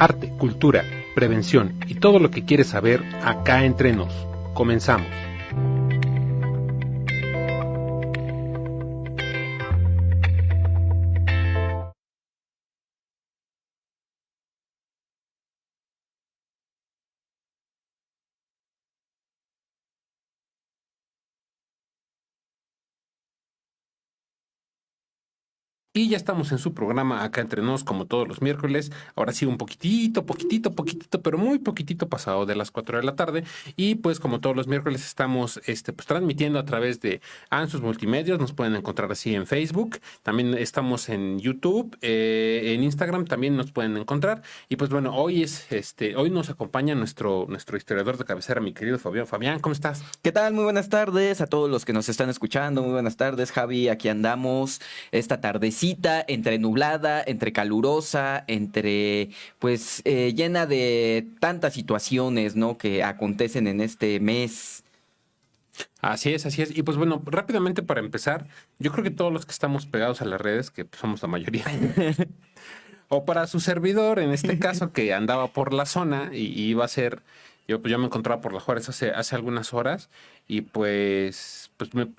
arte, cultura, prevención y todo lo que quieres saber acá entre nos. Comenzamos. Y ya estamos en su programa Acá Entre Nos, como todos los miércoles. Ahora sí, un poquitito, pero muy poquitito pasado de las 4 de la tarde. Y pues como todos los miércoles estamos pues, transmitiendo a través de Ansus Multimedios. Nos pueden encontrar así en Facebook. También estamos en YouTube, en Instagram también nos pueden encontrar. Y pues bueno, hoy nos acompaña nuestro historiador de cabecera, mi querido Fabián. Fabián, ¿cómo estás? ¿Qué tal? Muy buenas tardes a todos los que nos están escuchando. Muy buenas tardes, Javi. Aquí andamos esta tardecita entre nublada, entre calurosa, entre llena de tantas situaciones, ¿no? Que acontecen en este mes. Así es, así es. Y pues bueno, rápidamente para empezar, yo creo que todos los que estamos pegados a las redes, que pues, somos la mayoría, o para su servidor, en este caso, que andaba por la zona y iba a ser, yo me encontraba por la Juárez hace algunas horas y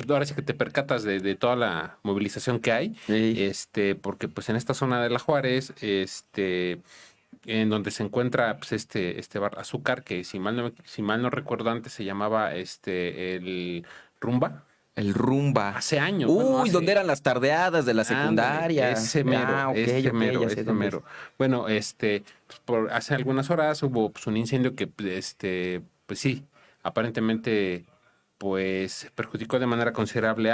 ahora sí que te percatas de toda la movilización que hay, Sí. porque pues en esta zona de la Juárez, en donde se encuentra pues, este bar Azúcar, que si mal no recuerdo antes se llamaba el Rumba. El rumba. Hace años, bueno, Uy, ¿dónde eran las tardeadas de la ándale, secundaria? ese mero, Ok, ese ok, mero, ya sé ese dónde es. mero. Bueno, pues, hace algunas horas hubo pues, un incendio que, pues sí, aparentemente, pues perjudicó de manera considerable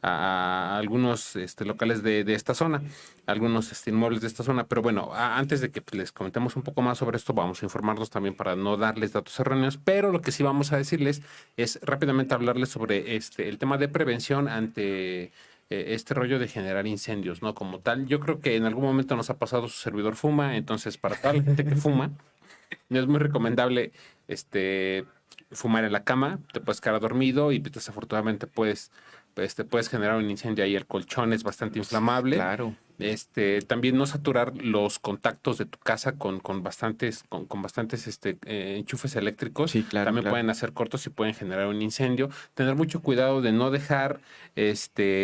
a algunos locales de esta zona, algunos inmuebles de esta zona. Pero bueno, antes de que pues, les comentemos un poco más sobre esto, vamos a informarlos también para no darles datos erróneos. Pero lo que sí vamos a decirles es rápidamente hablarles sobre el tema de prevención ante este rollo de generar incendios, ¿no? Como tal, yo creo que en algún momento nos ha pasado su servidor fuma, entonces para toda la gente que fuma, es muy recomendable fumar en la cama, te puedes quedar dormido y pues, desafortunadamente puedes generar un incendio ahí. El colchón es bastante inflamable. Claro. También no saturar los contactos de tu casa con bastantes enchufes eléctricos. Sí, claro, También claro. pueden hacer cortos y pueden generar un incendio. Tener mucho cuidado de no dejar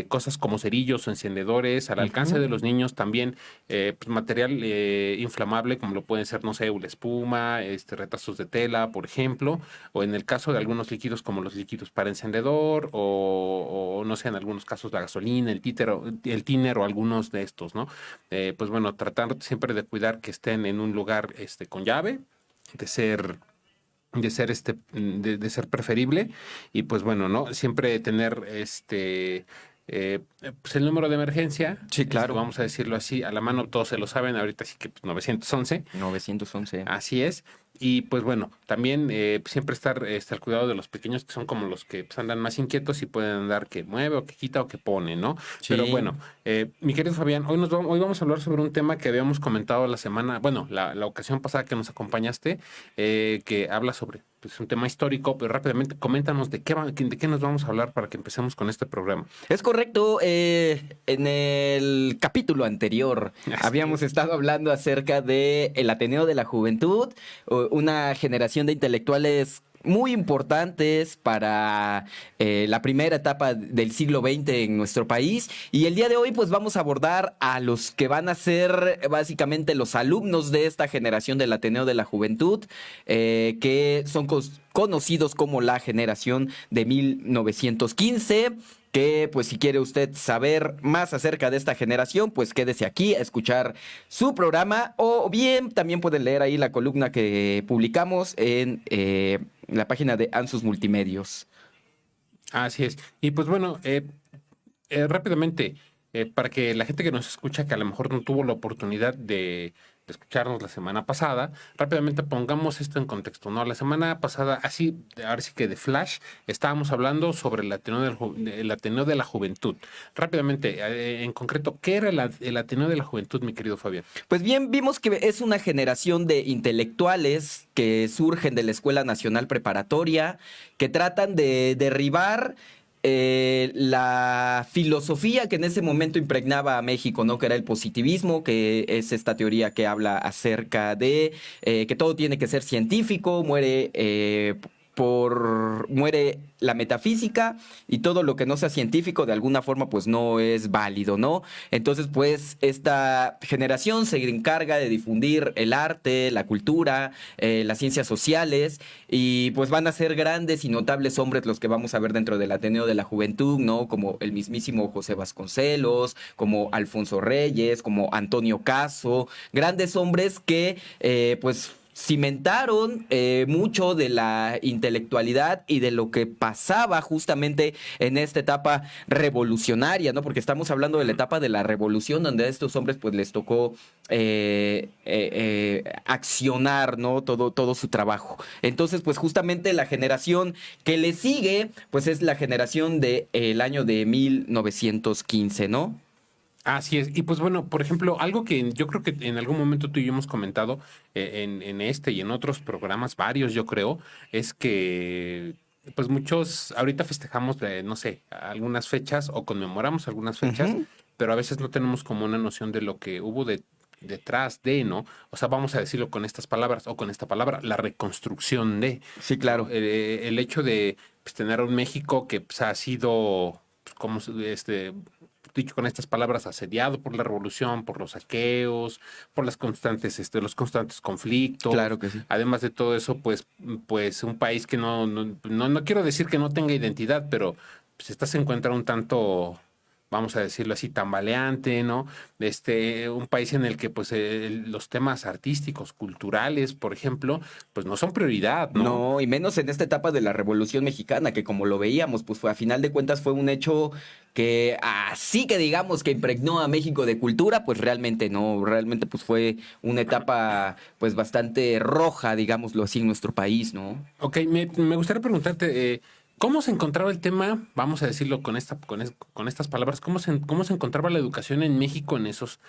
cosas como cerillos o encendedores al alcance Ujú. de los niños. También pues, material inflamable, como lo pueden ser, no sé, una espuma, retazos de tela, por ejemplo, o en el caso de algunos líquidos como los líquidos para encendedor, o no sé, en algunos casos la gasolina, el tíner o algunos de estos, ¿no? Pues bueno, tratar siempre de cuidar que estén en un lugar con llave, de ser de ser preferible. Y pues bueno, ¿no? Siempre tener pues el número de emergencia, Sí, claro. vamos a decirlo así, a la mano. Todos se lo saben ahorita, así que pues, 911. 911. Así es. Y pues bueno, también siempre estar al cuidado de los pequeños, que son como los que pues, andan más inquietos y pueden andar que mueve o que quita o que pone, ¿no? Pero Sí. bueno, mi querido Fabián, hoy vamos a hablar sobre un tema que habíamos comentado la semana, bueno, la ocasión pasada que nos acompañaste, que habla sobre pues, un tema histórico. Pero rápidamente coméntanos de qué nos vamos a hablar para que empecemos con este programa. Es correcto. En el capítulo anterior Así habíamos es. estado hablando acerca de el Ateneo de la Juventud, una generación de intelectuales muy importantes para la primera etapa del siglo XX en nuestro país. Y el día de hoy pues vamos a abordar a los que van a ser básicamente los alumnos de esta generación del Ateneo de la Juventud, que son conocidos como la generación de 1915. Que pues si quiere usted saber más acerca de esta generación, pues quédese aquí a escuchar su programa, o bien también puede leer ahí la columna que publicamos en la página de Ansus Multimedios. Así es. Y pues bueno, rápidamente, para que la gente que nos escucha, que a lo mejor no tuvo la oportunidad de escucharnos la semana pasada, rápidamente pongamos esto en contexto, ¿no? La semana pasada, así, ahora sí que de flash, estábamos hablando sobre el Ateneo de la Juventud. Rápidamente, en concreto, ¿qué era el Ateneo de la Juventud, mi querido Fabián? Pues bien, vimos que es una generación de intelectuales que surgen de la Escuela Nacional Preparatoria, que tratan de derribar la filosofía que en ese momento impregnaba a México, ¿no? Que era el positivismo, que es esta teoría que habla acerca de que todo tiene que ser científico, muere la metafísica y todo lo que no sea científico de alguna forma pues no es válido, ¿no? Entonces pues esta generación se encarga de difundir el arte, la cultura, las ciencias sociales y pues van a ser grandes y notables hombres los que vamos a ver dentro del Ateneo de la Juventud, ¿no? Como el mismísimo José Vasconcelos, como Alfonso Reyes, como Antonio Caso, grandes hombres que pues cimentaron mucho de la intelectualidad y de lo que pasaba justamente en esta etapa revolucionaria, ¿no? Porque estamos hablando de la etapa de la revolución, donde a estos hombres pues les tocó accionar, ¿no? Todo su trabajo. Entonces, pues justamente la generación que le sigue, pues es la generación del año de 1915, ¿no? Así es. Y pues bueno, por ejemplo, algo que yo creo que en algún momento tú y yo hemos comentado en este y en otros programas, varios yo creo, es que pues muchos ahorita festejamos, no sé, algunas fechas o conmemoramos algunas fechas, Ujú. pero a veces no tenemos como una noción de lo que hubo detrás de, ¿no? O sea, vamos a decirlo con estas palabras o con esta palabra, la reconstrucción de, Sí, ¿no? claro. El hecho de pues, tener un México que pues, ha sido, pues, como dicho con estas palabras, asediado por la revolución, por los saqueos, por las constantes, los constantes conflictos. Claro que sí. Además de todo eso, pues un país que no quiero decir que no tenga identidad, pero pues se encuentra un tanto, vamos a decirlo así, tambaleante, ¿no? Un país en el que pues los temas artísticos, culturales, por ejemplo, pues no son prioridad, ¿no? No, y menos en esta etapa de la Revolución Mexicana, que como lo veíamos, pues fue, a final de cuentas fue un hecho que así que digamos que impregnó a México de cultura, pues realmente no, realmente pues fue una etapa pues bastante roja, digámoslo así, en nuestro país, ¿no? Ok, me gustaría preguntarte, ¿cómo se encontraba el tema, vamos a decirlo con estas palabras, cómo se encontraba la educación en México en esos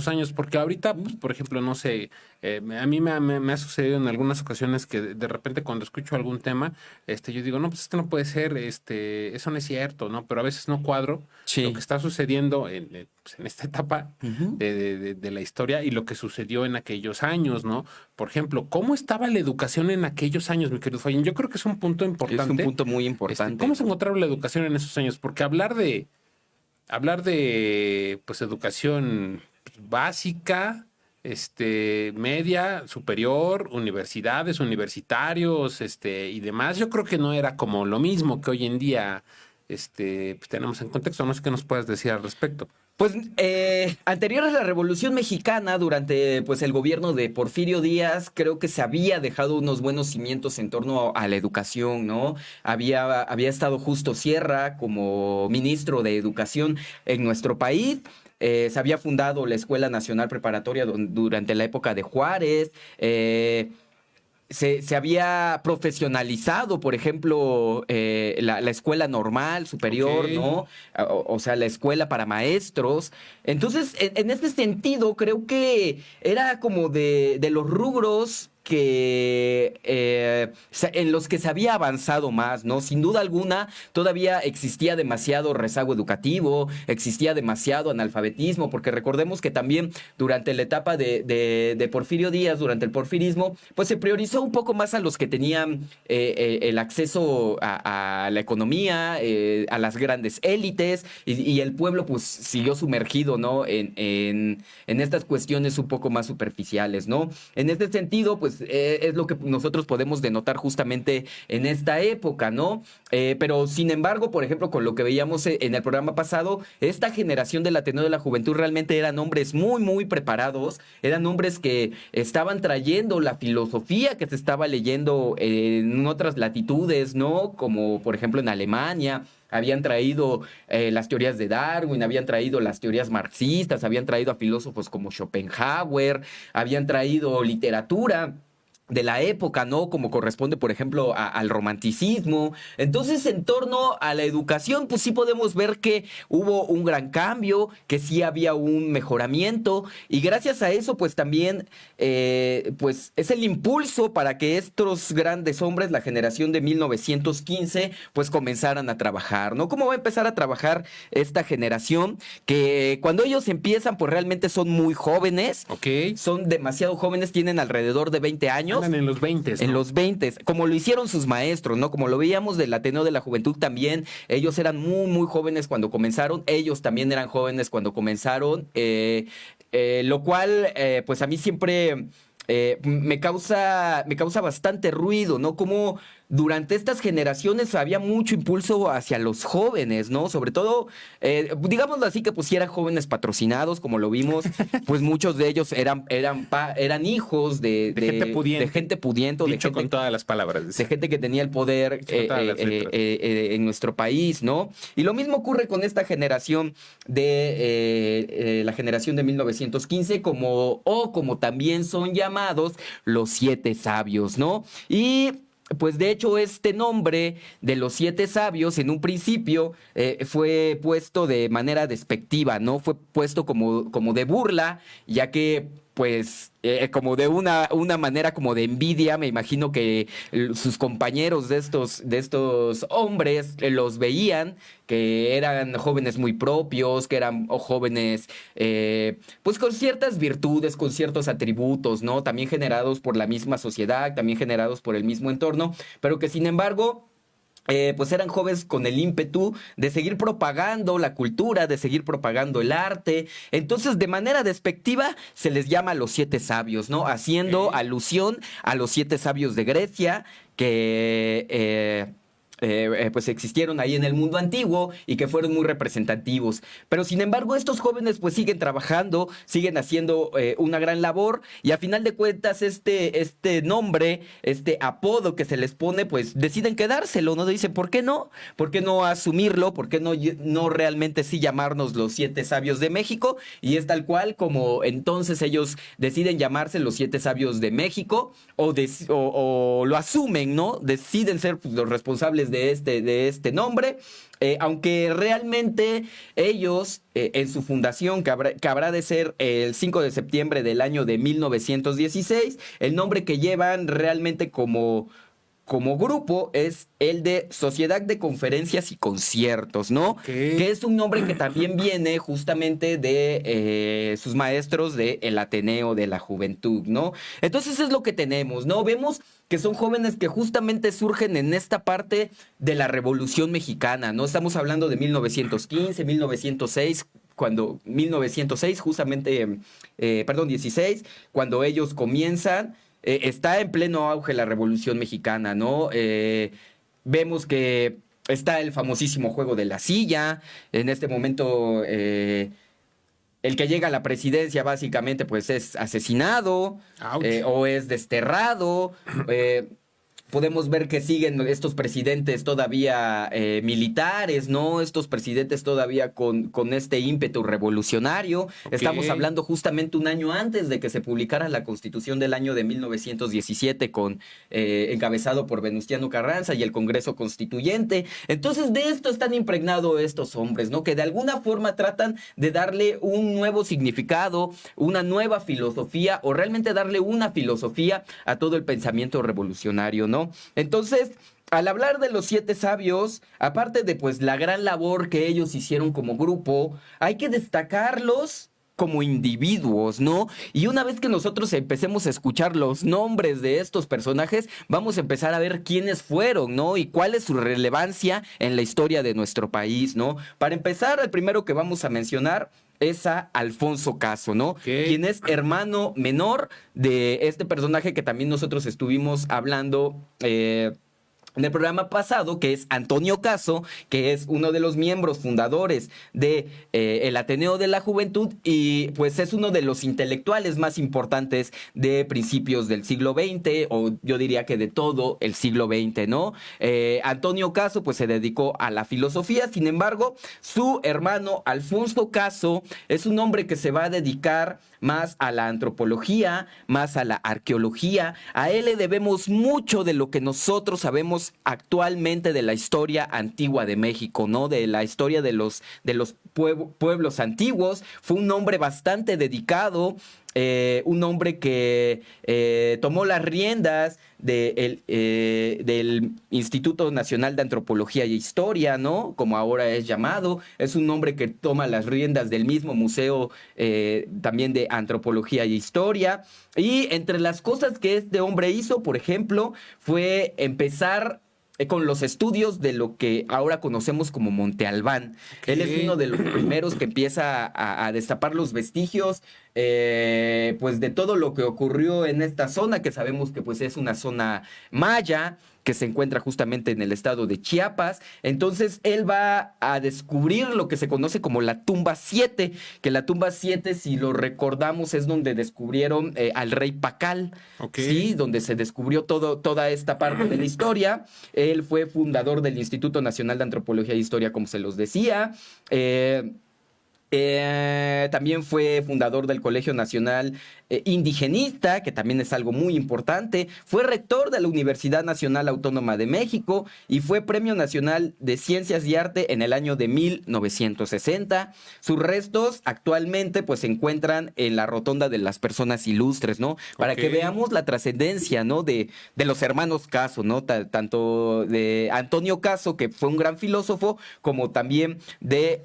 años? Porque ahorita, pues, por ejemplo, no sé, a mí me ha sucedido en algunas ocasiones que de repente cuando escucho algún tema, yo digo, no, pues esto no puede ser, eso no es cierto, ¿no? Pero a veces no cuadro lo que Sí. está sucediendo pues, en esta etapa Ujú. de la historia y lo que sucedió en aquellos años, ¿no? Por ejemplo, ¿cómo estaba la educación en aquellos años, mi querido Fayín? Yo creo que es un punto Es un importante. punto muy ¿Cómo importante. se encontraba la educación en esos años? Porque hablar de pues educación básica, media, superior, universidades, universitarios, y demás, yo creo que no era como lo mismo que hoy en día, pues, tenemos en contexto. No sé qué nos puedas decir al respecto. Pues anterior a la Revolución Mexicana, durante pues el gobierno de Porfirio Díaz, creo que se había dejado unos buenos cimientos en torno a la educación, ¿no? Había estado Justo Sierra como ministro de Educación en nuestro país. Se había fundado la Escuela Nacional Preparatoria durante la época de Juárez. Se había profesionalizado, por ejemplo, la escuela normal, Ok. superior, ¿no? O sea, la escuela para maestros. Entonces, en este sentido, creo que era como de los rubros que en los que se había avanzado más, ¿no? Sin duda alguna, todavía existía demasiado rezago educativo, existía demasiado analfabetismo, porque recordemos que también durante la etapa de Porfirio Díaz, durante el porfirismo, pues se priorizó un poco más a los que tenían el acceso a la economía, a las grandes élites, y el pueblo pues siguió sumergido, ¿no? En estas cuestiones un poco más superficiales, ¿no? En este sentido, pues es lo que nosotros podemos denotar justamente en esta época, ¿no? Pero sin embargo, por ejemplo, con lo que veíamos en el programa pasado, esta generación del Ateneo de la Juventud realmente eran hombres muy, muy preparados, eran hombres que estaban trayendo la filosofía que se estaba leyendo en otras latitudes, ¿no? Como por ejemplo en Alemania. Habían traído las teorías de Darwin, habían traído las teorías marxistas, habían traído a filósofos como Schopenhauer, habían traído literatura de la época, ¿no? Como corresponde, por ejemplo, al romanticismo. Entonces, en torno a la educación, pues sí podemos ver que hubo un gran cambio, que sí había un mejoramiento, y gracias a eso, pues también, pues es el impulso para que estos grandes hombres, la generación de 1915, pues comenzaran a trabajar, ¿no? ¿Cómo va a empezar a trabajar esta generación? Que cuando ellos empiezan, pues realmente son muy jóvenes, Ok. son demasiado jóvenes, tienen alrededor de 20 años. Andan en los 20, En los 20, como lo hicieron sus maestros, ¿no? Como lo veíamos del Ateneo de la Juventud también, ellos eran muy, muy jóvenes cuando comenzaron, ellos también eran jóvenes cuando comenzaron, lo cual, pues a mí siempre me causa bastante ruido, ¿no? Como durante estas generaciones había mucho impulso hacia los jóvenes, ¿no? Sobre todo, digámoslo así, que pues si eran jóvenes patrocinados, como lo vimos, pues muchos de ellos eran hijos De gente pudiente. de gente pudiente, Dicho de gente con todas las palabras. de gente que tenía el poder Con todas las letras. en nuestro país, ¿no? Y lo mismo ocurre con esta generación la generación de 1915, como también son llamados los siete sabios, ¿no? Y pues de hecho este nombre de los siete sabios en un principio fue puesto de manera despectiva, ¿no? Fue puesto como de burla, ya que pues como de una manera como de envidia, me imagino que sus compañeros de estos hombres los veían, que eran jóvenes muy propios, que eran jóvenes pues con ciertas virtudes, con ciertos atributos, ¿no? También generados por la misma sociedad, también generados por el mismo entorno, pero que sin embargo pues eran jóvenes con el ímpetu de seguir propagando la cultura, de seguir propagando el arte. Entonces, de manera despectiva, se les llama los siete sabios, ¿no? Haciendo alusión a los siete sabios de Grecia que pues existieron ahí en el mundo antiguo y que fueron muy representativos. Pero sin embargo, estos jóvenes pues siguen trabajando, siguen haciendo una gran labor, y a final de cuentas este nombre, este apodo que se les pone, pues deciden quedárselo, ¿no? Dicen, ¿por qué no? ¿Por qué no asumirlo? ¿Por qué no realmente sí llamarnos los siete sabios de México? Y es tal cual como entonces ellos deciden llamarse los siete sabios de México, o lo asumen, ¿no? Deciden ser pues, los responsables de este nombre, aunque realmente ellos en su fundación, que habrá de ser el 5 de septiembre del año de 1916, el nombre que llevan realmente como grupo es el de Sociedad de Conferencias y Conciertos, ¿no? Okay. Que es un nombre que también viene justamente de sus maestros del Ateneo de la Juventud, ¿no? Entonces es lo que tenemos, ¿no? Vemos que son jóvenes que justamente surgen en esta parte de la Revolución Mexicana, ¿no? Estamos hablando de 1915, 1906, justamente, 16, cuando ellos comienzan. Está en pleno auge la Revolución Mexicana, ¿no? Vemos que está el famosísimo juego de la silla. En este momento, el que llega a la presidencia básicamente pues es asesinado o es desterrado. Podemos ver que siguen estos presidentes todavía militares, ¿no? Estos presidentes todavía con este ímpetu revolucionario. Okay. Estamos hablando justamente un año antes de que se publicara la Constitución del año de 1917, encabezado por Venustiano Carranza y el Congreso Constituyente. Entonces, de esto están impregnados estos hombres, ¿no? Que de alguna forma tratan de darle un nuevo significado, una nueva filosofía, o realmente darle una filosofía a todo el pensamiento revolucionario, ¿no? Entonces, al hablar de los siete sabios, aparte de pues la gran labor que ellos hicieron como grupo, hay que destacarlos como individuos, ¿no? Y una vez que nosotros empecemos a escuchar los nombres de estos personajes, vamos a empezar a ver quiénes fueron, ¿no? Y cuál es su relevancia en la historia de nuestro país, ¿no? Para empezar, el primero que vamos a mencionar es a Alfonso Caso, ¿no? Okay. Quien es hermano menor de este personaje que también nosotros estuvimos hablando en el programa pasado, que es Antonio Caso, que es uno de los miembros fundadores de el Ateneo de la Juventud y pues es uno de los intelectuales más importantes de principios del siglo XX, o yo diría que de todo el siglo XX, ¿no? Antonio Caso pues se dedicó a la filosofía, sin embargo, su hermano Alfonso Caso es un hombre que se va a dedicar más a la antropología, más a la arqueología. A él le debemos mucho de lo que nosotros sabemos actualmente de la historia antigua de México, ¿no? De la historia de los pueblos antiguos. Fue un hombre bastante dedicado, un hombre que tomó las riendas del Instituto Nacional de Antropología y Historia, ¿no? Como ahora es llamado. Es un hombre que toma las riendas del mismo museo también de Antropología y Historia. Y entre las cosas que este hombre hizo, por ejemplo, fue empezar con los estudios de lo que ahora conocemos como Monte Albán. Él es uno de los primeros que empieza a destapar los vestigios pues de todo lo que ocurrió en esta zona, que sabemos que pues es una zona maya, que se encuentra justamente en el estado de Chiapas. Entonces él va a descubrir lo que se conoce como la tumba 7, que la tumba 7, si lo recordamos, es donde descubrieron al rey Pacal, Ok. ¿sí? Donde se descubrió toda esta parte de la historia. Él fue fundador del Instituto Nacional de Antropología e Historia, como se los decía. También fue fundador del Colegio Nacional Indigenista, que también es algo muy importante. Fue rector de la Universidad Nacional Autónoma de México y fue Premio Nacional de Ciencias y Arte en el año de 1960. Sus restos actualmente pues se encuentran en la Rotonda de las Personas Ilustres, ¿no? Para que veamos la trascendencia, ¿no? De los hermanos Caso, ¿no? Tanto de Antonio Caso, que fue un gran filósofo, como también de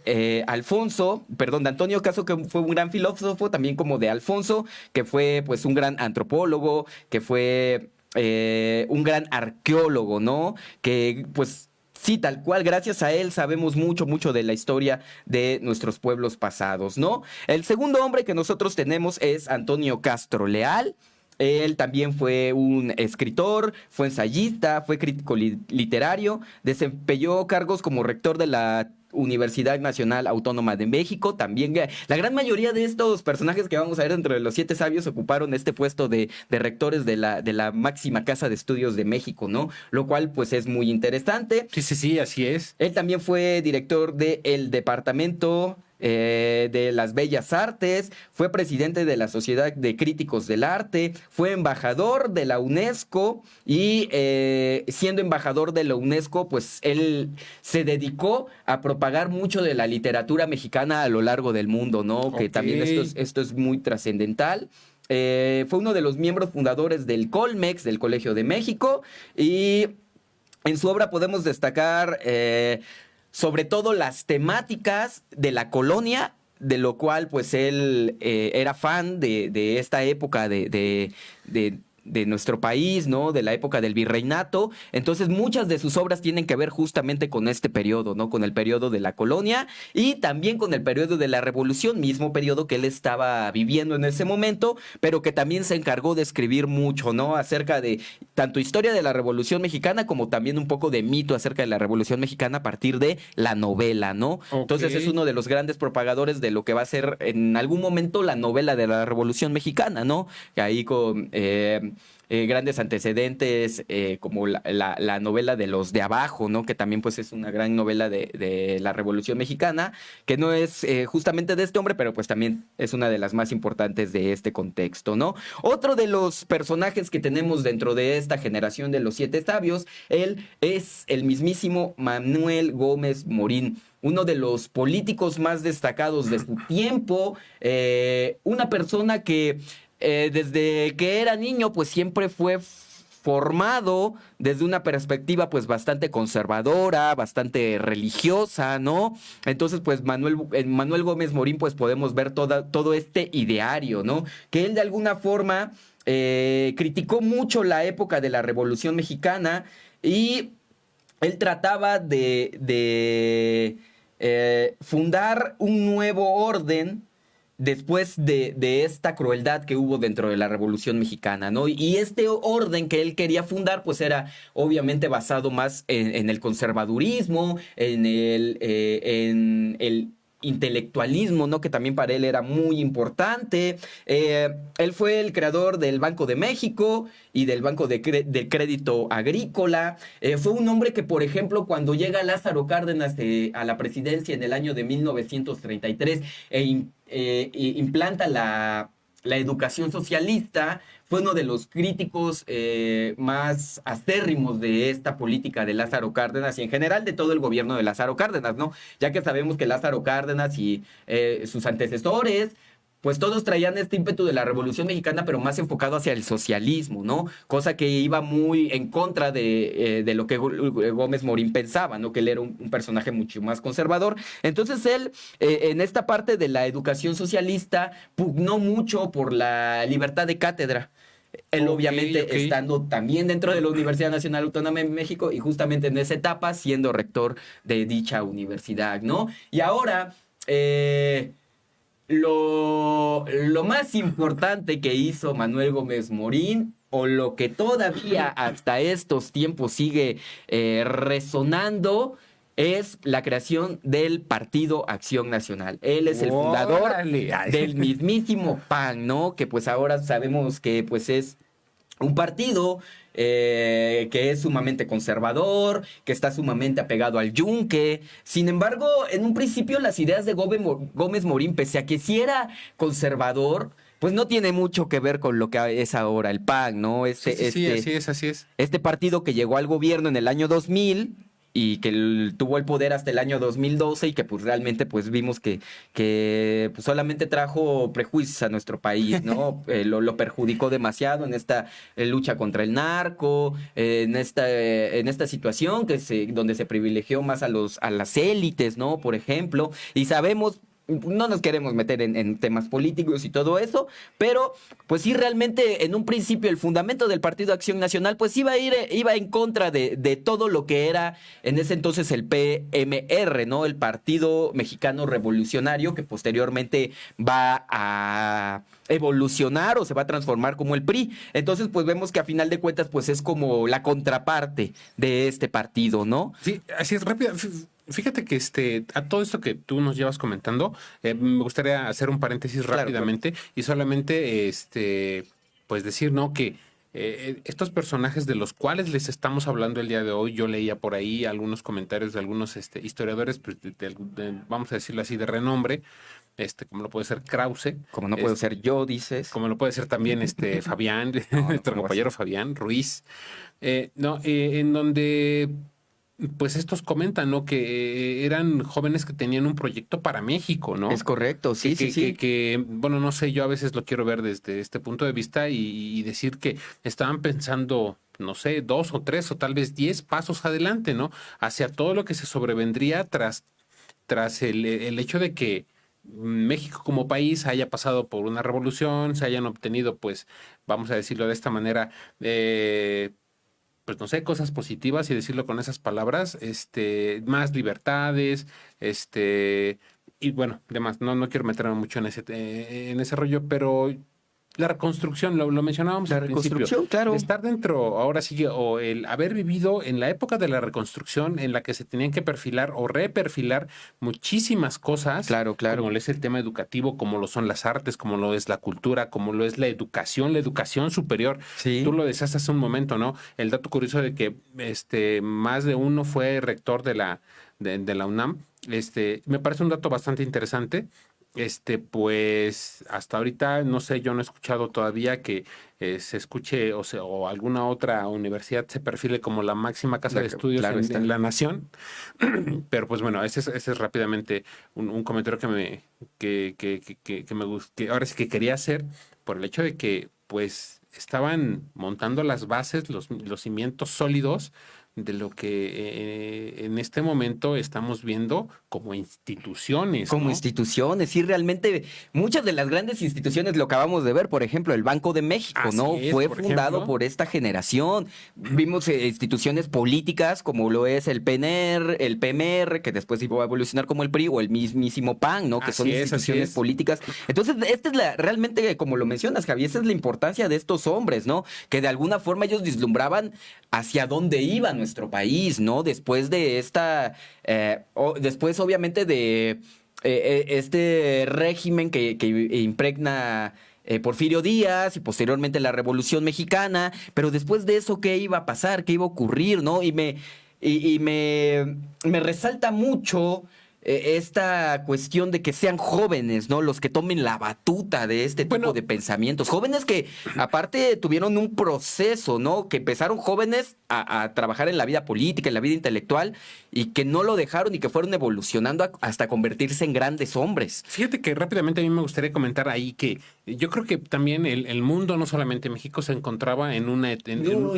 de Antonio Caso, que fue un gran filósofo, también como de Alfonso, que fue pues un gran antropólogo, que fue un gran arqueólogo, ¿no? Que pues sí, tal cual, gracias a él sabemos mucho de la historia de nuestros pueblos pasados, ¿no? El segundo hombre que nosotros tenemos es Antonio Castro Leal. Él también fue un escritor, fue ensayista, fue crítico literario, desempeñó cargos como rector de la Universidad Nacional Autónoma de México. También la gran mayoría de estos personajes que vamos a ver dentro de los 7 sabios ocuparon este puesto de rectores de la máxima casa de estudios de México, ¿no? Lo cual pues es muy interesante. Sí, así es. Él también fue director del departamento de las Bellas Artes, fue presidente de la Sociedad de Críticos del Arte, fue embajador de la UNESCO y siendo embajador de la UNESCO, pues él se dedicó a propagar mucho de la literatura mexicana a lo largo del mundo, ¿no? Que también esto es muy trascendental. Fue uno de los miembros fundadores del Colmex, del Colegio de México, y en su obra podemos destacar sobre todo las temáticas de la colonia, de lo cual pues él era fan de esta época de nuestro país, ¿no? De la época del virreinato. Entonces muchas de sus obras tienen que ver justamente con este periodo, ¿no? Con el periodo de la colonia y también con el periodo de la revolución, mismo periodo que él estaba viviendo en ese momento, pero que también se encargó de escribir mucho, ¿no? Acerca de tanto historia de la Revolución Mexicana como también un poco de mito acerca de la Revolución Mexicana a partir de la novela, ¿no? Entonces es uno de los grandes propagadores de lo que va a ser en algún momento la novela de la Revolución Mexicana, ¿no? Que ahí con grandes antecedentes, como la novela de Los de Abajo, ¿no? Que también pues es una gran novela de la Revolución Mexicana, que no es justamente de este hombre, pero pues también es una de las más importantes de este contexto, ¿no? Otro de los personajes que tenemos dentro de esta generación de los 7 sabios, él es el mismísimo Manuel Gómez Morín, uno de los políticos más destacados de su tiempo, una persona que desde que era niño, pues siempre fue formado desde una perspectiva pues bastante conservadora, bastante religiosa, ¿no? Entonces pues Manuel Gómez Morín pues podemos ver todo este ideario, ¿no? Que él de alguna forma criticó mucho la época de la Revolución Mexicana y él trataba de fundar un nuevo orden después de esta crueldad que hubo dentro de la Revolución Mexicana, ¿no? Y este orden que él quería fundar, pues era obviamente basado más en el conservadurismo, en el intelectualismo, ¿no? Que también para él era muy importante. Él fue el creador del Banco de México y del Banco de Crédito Agrícola. Fue un hombre que, por ejemplo, cuando llega Lázaro Cárdenas a la presidencia en el año de 1933 implanta la educación socialista, fue uno de los críticos más acérrimos de esta política de Lázaro Cárdenas y en general de todo el gobierno de Lázaro Cárdenas, ¿no? Ya que sabemos que Lázaro Cárdenas y sus antecesores pues todos traían este ímpetu de la Revolución Mexicana, pero más enfocado hacia el socialismo, ¿no? Cosa que iba muy en contra de lo que Gómez Morín pensaba, ¿no? Que él era un personaje mucho más conservador. Entonces él, en esta parte de la educación socialista, pugnó mucho por la libertad de cátedra. Él obviamente estando también dentro de la Universidad Nacional Autónoma de México y justamente en esa etapa siendo rector de dicha universidad, ¿no? Y ahora... lo más importante que hizo Manuel Gómez Morín, o lo que todavía hasta estos tiempos sigue resonando, es la creación del Partido Acción Nacional. Él es el fundador del mismísimo PAN, ¿no? Que pues ahora sabemos que pues es un partido que es sumamente conservador, que está sumamente apegado al yunque. Sin embargo, en un principio las ideas de Gómez Morín, pese a que sí era conservador, pues no tiene mucho que ver con lo que es ahora el PAN, ¿no? Sí, así es. Este partido que llegó al gobierno en el año 2000 y que tuvo el poder hasta el año 2012 y que pues realmente pues vimos que pues, solamente trajo prejuicios a nuestro país, ¿no? Lo perjudicó demasiado en esta lucha contra el narco, en esta situación donde se privilegió más a las élites, ¿no? Por ejemplo, y sabemos... No nos queremos meter en temas políticos y todo eso, pero pues sí realmente en un principio el fundamento del Partido Acción Nacional pues iba en contra de todo lo que era en ese entonces el PMR, ¿no? El Partido Mexicano Revolucionario, que posteriormente va a evolucionar o se va a transformar como el PRI. Entonces pues vemos que a final de cuentas pues es como la contraparte de este partido, ¿no? Sí, así es, rápido. Fíjate que a todo esto que tú nos llevas comentando, me gustaría hacer un paréntesis rápidamente y solamente pues decir, ¿no? Que estos personajes de los cuales les estamos hablando el día de hoy, yo leía por ahí algunos comentarios de algunos historiadores, pues, vamos a decirlo así, de renombre, como lo puede ser Krause. Como no puedo ser yo, dices. Como lo puede ser también Fabián, nuestro compañero Fabián Ruiz. No, en donde pues estos comentan, ¿no? Que eran jóvenes que tenían un proyecto para México, ¿no? Es correcto, sí, sí. Que, bueno, no sé, yo a veces lo quiero ver desde este punto de vista y decir que estaban pensando, no sé, 2 o 3 o tal vez 10 pasos adelante, ¿no? Hacia todo lo que se sobrevendría tras el hecho de que México como país haya pasado por una revolución, se hayan obtenido, pues, vamos a decirlo de esta manera, pues no sé, cosas positivas y decirlo con esas palabras, más libertades, y bueno, demás, no quiero meterme mucho en ese rollo, pero la reconstrucción, lo mencionábamos al principio. La reconstrucción, claro. Estar dentro, ahora sí, o el haber vivido en la época de la reconstrucción en la que se tenían que perfilar o reperfilar muchísimas cosas. Claro. Como lo es el tema educativo, como lo son las artes, como lo es la cultura, como lo es la educación superior. Sí. Tú lo decías hace un momento, ¿no? El dato curioso de que más de uno fue rector de la UNAM. Me parece un dato bastante interesante. Pues hasta ahorita, no sé, yo no he escuchado todavía que se escuche o alguna otra universidad se perfile como la máxima casa de estudios en la nación. Pero pues bueno, ese es rápidamente un comentario que me gustó, que ahora sí que quería hacer por el hecho de que pues estaban montando las bases, los cimientos sólidos de lo que en este momento estamos viendo como instituciones, Como ¿no? instituciones, sí, realmente muchas de las grandes instituciones lo acabamos de ver, por ejemplo, el Banco de México, Así ¿no? es, Fue por fundado ejemplo. por esta generación. Vimos instituciones políticas como lo es el PNR, el PMR, que después iba a evolucionar como el PRI, o el mismísimo PAN, ¿no? Que son Así es, así instituciones es. políticas. Entonces, esta es realmente, como lo mencionas, Javier, esa es la importancia de estos hombres, ¿no? Que de alguna forma ellos vislumbraban hacia dónde iba nuestro país, ¿no? Después de después obviamente de este régimen que impregna Porfirio Díaz y posteriormente la Revolución Mexicana, pero después de eso, ¿qué iba a pasar? ¿Qué iba a ocurrir? ¿No? Me resalta mucho esta cuestión de que sean jóvenes, ¿no? Los que tomen la batuta de este tipo Bueno, de pensamientos. Jóvenes que aparte tuvieron un proceso, ¿no? Que empezaron jóvenes a trabajar en la vida política, en la vida intelectual, y que no lo dejaron y que fueron evolucionando hasta convertirse en grandes hombres. fíjate que rápidamente a mí me gustaría comentar ahí que yo creo que también el mundo, no solamente México, se encontraba en una, Uy,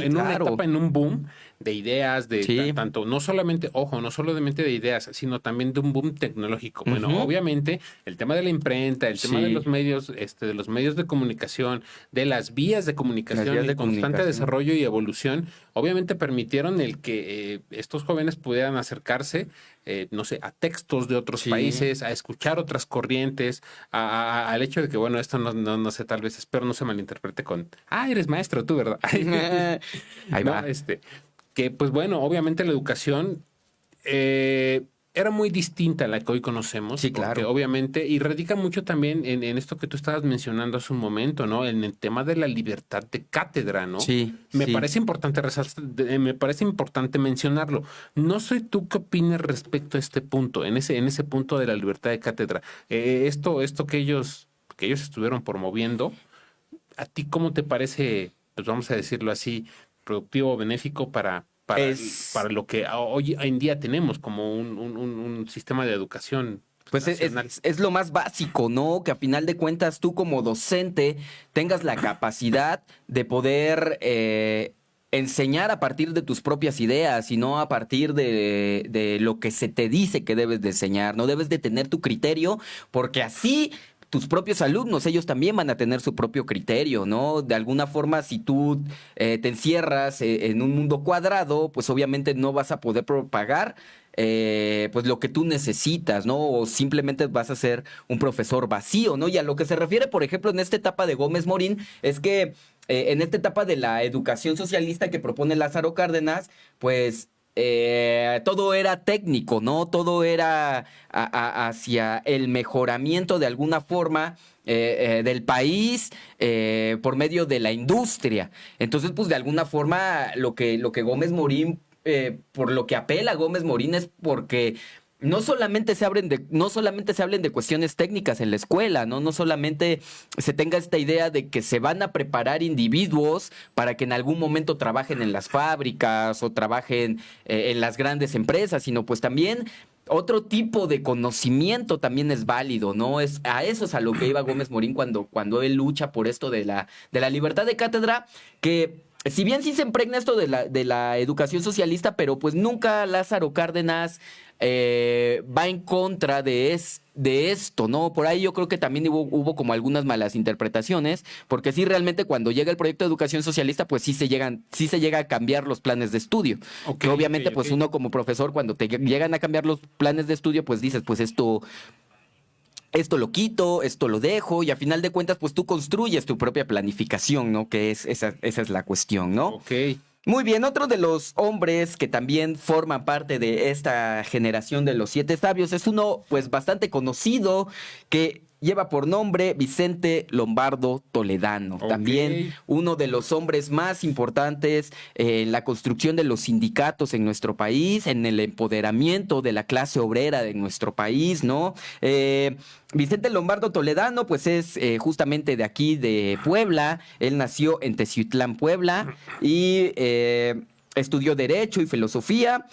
en una claro. etapa, en un boom de ideas, de Sí. tanto, no solamente, ojo, no solamente de ideas, sino también de un boom tecnológico. Bueno, Ujú. obviamente el tema de la imprenta, el tema de Sí. los medios, de los medios de comunicación, de las vías de Las comunicación vías en de constante comunicación. desarrollo y evolución, obviamente permitieron el que estos jóvenes pudieran acercarse, no sé, a textos de otros Sí. países, a escuchar otras corrientes, al hecho de que, bueno, esto no sé, tal vez espero no se malinterprete con, eres maestro tú, ¿verdad? Ahí No, va. que pues bueno, obviamente la educación era muy distinta a la que hoy conocemos, Sí, porque claro. obviamente, y radica mucho también en esto que tú estabas mencionando hace un momento, ¿no? En el tema de la libertad de cátedra, ¿no? Sí, Me sí. parece importante me parece importante mencionarlo. No sé tú qué opinas respecto a este punto, en ese punto de la libertad de cátedra. Esto que ellos estuvieron promoviendo, ¿a ti cómo te parece, pues vamos a decirlo así, productivo o benéfico Es, para lo que hoy en día tenemos como un sistema de educación pues nacional? es lo más básico, ¿no? Que a final de cuentas tú como docente tengas la capacidad de poder enseñar a partir de tus propias ideas y no a partir de lo que se te dice que debes de enseñar. No debes de tener tu criterio porque así tus propios alumnos, ellos también van a tener su propio criterio, ¿no? De alguna forma, si tú te encierras en un mundo cuadrado, pues obviamente no vas a poder propagar pues lo que tú necesitas, ¿no? O simplemente vas a ser un profesor vacío, ¿no? Y a lo que se refiere, por ejemplo, en esta etapa de Gómez Morín, es que en esta etapa de la educación socialista que propone Lázaro Cárdenas, pues todo era técnico, ¿no? Todo era hacia el mejoramiento de alguna forma del país por medio de la industria. Entonces, pues de alguna forma lo que Gómez Morín, por lo que apela Gómez Morín es porque no solamente se hablen de cuestiones técnicas en la escuela, ¿no? No solamente se tenga esta idea de que se van a preparar individuos para que en algún momento trabajen en las fábricas o trabajen en las grandes empresas, sino pues también otro tipo de conocimiento también es válido, ¿no? Eso es a lo que iba Gómez Morín cuando él lucha por esto de la libertad de cátedra, que si bien sí se impregna esto de la educación socialista, pero pues nunca Lázaro Cárdenas va en contra de esto, ¿no? Por ahí yo creo que también hubo como algunas malas interpretaciones, porque sí realmente cuando llega el proyecto de educación socialista, pues sí se llega a cambiar los planes de estudio. Ok, Que ok, obviamente, ok. pues uno como profesor, cuando te llegan a cambiar los planes de estudio, pues dices, pues esto lo quito, esto lo dejo, y a final de cuentas, pues tú construyes tu propia planificación, ¿no? Que esa es la cuestión, ¿no? Ok. Muy bien, otro de los hombres que también forman parte de esta generación de los siete sabios es uno pues bastante conocido que lleva por nombre Vicente Lombardo Toledano. Ok. También uno de los hombres más importantes en la construcción de los sindicatos en nuestro país, en el empoderamiento de la clase obrera de nuestro país, ¿no? Vicente Lombardo Toledano, pues es justamente de aquí, de Puebla. Él nació en Teciutlán, Puebla, y estudió Derecho y Filosofía,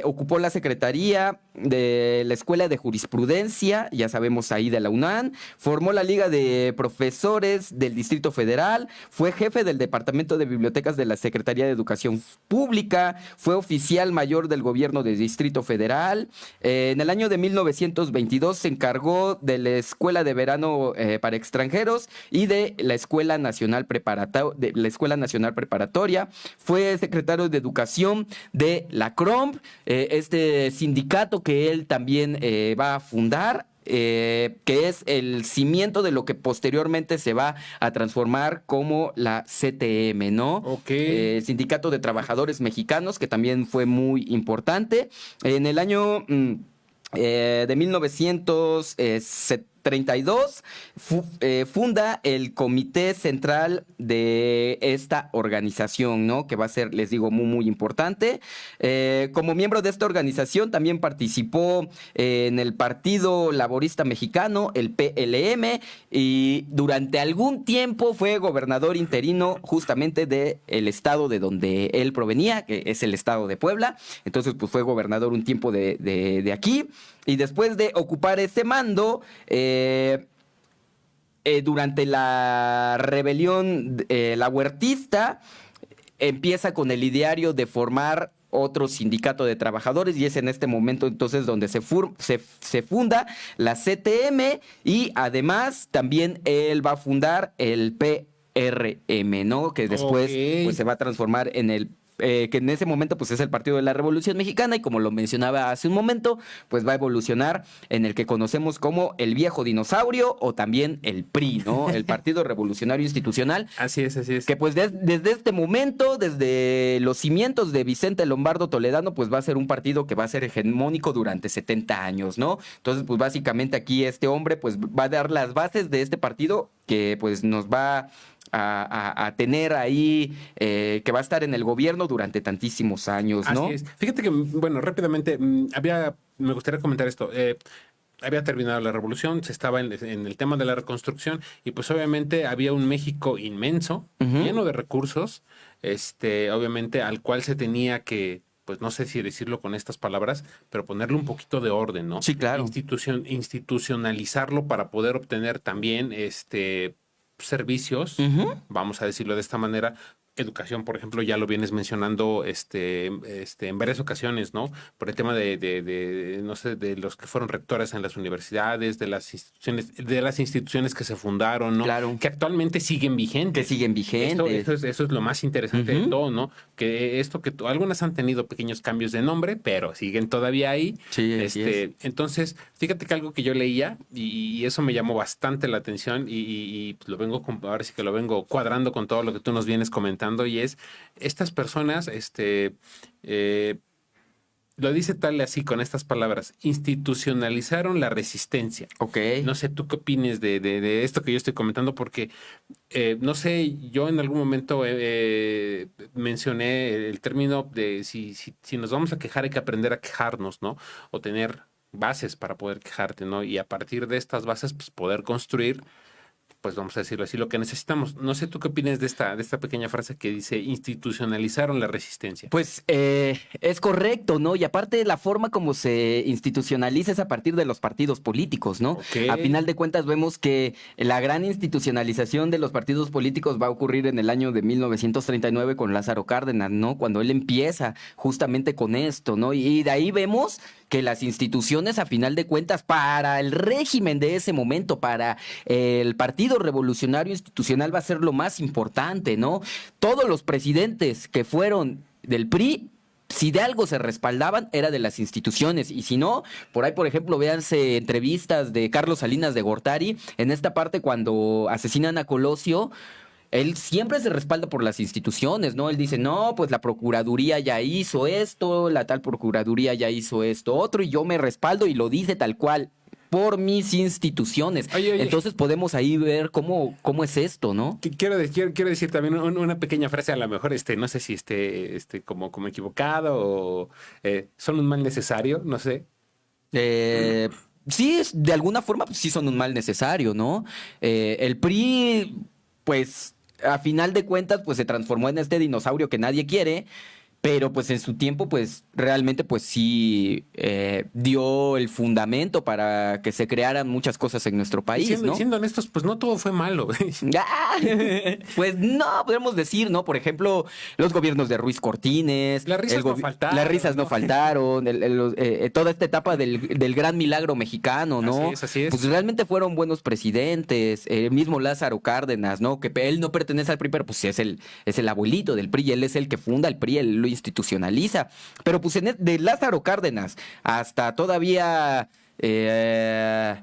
ocupó la secretaría de la Escuela de Jurisprudencia, ya sabemos ahí de la UNAM, formó la Liga de Profesores del Distrito Federal, fue jefe del Departamento de Bibliotecas de la Secretaría de Educación Pública, fue oficial mayor del gobierno del Distrito Federal. En el año de 1922 se encargó de la Escuela de Verano para Extranjeros y de la Escuela Nacional Preparatoria. Fue secretario de Educación de la CROMP, este sindicato que él también va a fundar. Que es el cimiento de lo que posteriormente se va a transformar como la CTM, ¿no? Ok. El Sindicato de Trabajadores Mexicanos, que también fue muy importante. En el año de 1932 funda el Comité Central de esta organización, ¿no? Que va a ser, les digo, muy, muy importante. Como miembro de esta organización también participó en el Partido Laborista Mexicano, el PLM, y durante algún tiempo fue gobernador interino justamente del estado de donde él provenía, que es el estado de Puebla. Entonces, pues fue gobernador un tiempo de aquí. Y después de ocupar ese mando, durante la rebelión, la huertista, empieza con el ideario de formar otro sindicato de trabajadores y es en este momento entonces donde se funda la CTM y además también él va a fundar el PRM, ¿no? Que después pues, se va a transformar en el que en ese momento pues es el Partido de la Revolución Mexicana y como lo mencionaba hace un momento, pues va a evolucionar en el que conocemos como el viejo dinosaurio o también el PRI, ¿no? El Partido Revolucionario Institucional. Así es, así es. Que pues desde este momento, desde los cimientos de Vicente Lombardo Toledano, pues va a ser un partido que va a ser hegemónico durante 70 años, ¿no? Entonces, pues básicamente aquí este hombre pues va a dar las bases de este partido que pues nos va a tener ahí, que va a estar en el gobierno durante tantísimos años, ¿no? Así es. Fíjate que, bueno, rápidamente, me gustaría comentar esto. Había terminado la revolución, se estaba en el tema de la reconstrucción y pues obviamente había un México inmenso, lleno de recursos, obviamente al cual se tenía que, pues no sé si decirlo con estas palabras, pero ponerle un poquito de orden, ¿no? Sí, claro. Institucionalizarlo para poder obtener también servicios, vamos a decirlo de esta manera. Educación, por ejemplo, ya lo vienes mencionando en varias ocasiones, ¿no? Por el tema no sé, de los que fueron rectores en las universidades, de las instituciones que se fundaron, ¿no? Claro. Que actualmente siguen vigentes. Que siguen vigentes. Eso es lo más interesante de todo, ¿no? Que algunas han tenido pequeños cambios de nombre, pero siguen todavía ahí. Sí, así es. Entonces, fíjate que algo que yo leía y eso me llamó bastante la atención y pues ahora sí que lo vengo cuadrando con todo lo que tú nos vienes comentando. Y es, estas personas, lo dice tal así con estas palabras, institucionalizaron la resistencia. Ok. No sé, ¿tú qué opines de esto que yo estoy comentando? Porque, no sé, yo en algún momento mencioné el término de si nos vamos a quejar hay que aprender a quejarnos, ¿no? O tener bases para poder quejarte, ¿no? Y a partir de estas bases, pues poder construir, pues vamos a decirlo así, lo que necesitamos. No sé tú qué opinas de esta pequeña frase que dice institucionalizaron la resistencia. Pues es correcto, ¿no? Y aparte la forma como se institucionaliza es a partir de los partidos políticos, ¿no? Okay. A final de cuentas vemos que la gran institucionalización de los partidos políticos va a ocurrir en el año de 1939 con Lázaro Cárdenas, ¿no? Cuando él empieza justamente con esto, ¿no? Y de ahí vemos que las instituciones, a final de cuentas, para el régimen de ese momento, para el Partido Revolucionario Institucional va a ser lo más importante, ¿no? Todos los presidentes que fueron del PRI, si de algo se respaldaban, era de las instituciones. Y si no, por ahí, por ejemplo, véanse entrevistas de Carlos Salinas de Gortari, en esta parte cuando asesinan a Colosio. Él siempre se respalda por las instituciones, ¿no? Él dice, no, pues la Procuraduría ya hizo esto, la tal Procuraduría ya hizo esto otro, y yo me respaldo y lo dice tal cual, por mis instituciones. Oye. Entonces podemos ahí ver cómo es esto, ¿no? Quiero decir también una pequeña frase, a lo mejor, no sé si como equivocado o son un mal necesario, no sé. Sí, de alguna forma pues, sí son un mal necesario, ¿no? El PRI, pues, a final de cuentas, pues se transformó en este dinosaurio que nadie quiere, pero pues en su tiempo pues realmente pues sí dio el fundamento para que se crearan muchas cosas en nuestro país, ¿no? Siendo honestos, pues no todo fue malo. Ah, pues no, podemos decir, ¿no? Por ejemplo, los gobiernos de Ruiz Cortines, Las risas no faltaron, las risas no ¿no? faltaron, toda esta etapa del gran milagro mexicano, ¿no? Así es. Pues realmente fueron buenos presidentes, el mismo Lázaro Cárdenas, ¿no? Que él no pertenece al PRI, pero pues es el abuelito del PRI, él es el que funda el PRI, él lo institucionaliza. Pero pues de Lázaro Cárdenas hasta todavía... ¿qué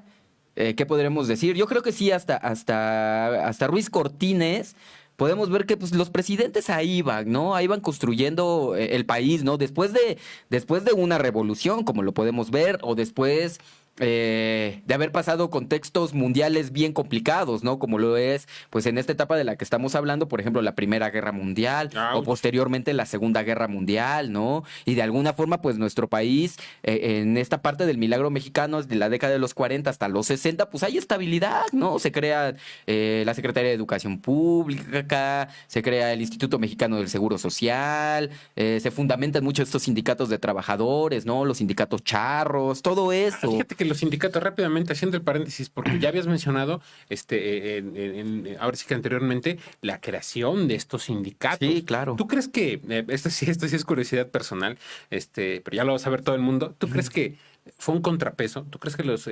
podremos decir? Yo creo que sí, hasta Ruiz Cortines. Podemos ver que pues, los presidentes ahí van, ¿no? Ahí van construyendo el país, ¿no? Después de una revolución, como lo podemos ver, o después de haber pasado contextos mundiales bien complicados, ¿no? Como lo es, pues en esta etapa de la que estamos hablando, por ejemplo, la Primera Guerra Mundial, o Ouch. posteriormente la Segunda Guerra Mundial, ¿no? Y de alguna forma, pues nuestro país, en esta parte del milagro mexicano, de la década de los 40 hasta los 60, pues hay estabilidad, ¿no? Se crea la Secretaría de Educación Pública, se crea el Instituto Mexicano del Seguro Social, se fundamentan mucho estos sindicatos de trabajadores, ¿no? Los sindicatos charros, todo eso. Fíjate que los sindicatos, rápidamente haciendo el paréntesis, porque ya habías mencionado, ahora sí que anteriormente, la creación de estos sindicatos. Sí, claro. ¿Tú crees que, esto sí es curiosidad personal, pero ya lo va a saber todo el mundo, ¿tú crees que fue un contrapeso? ¿Tú crees que los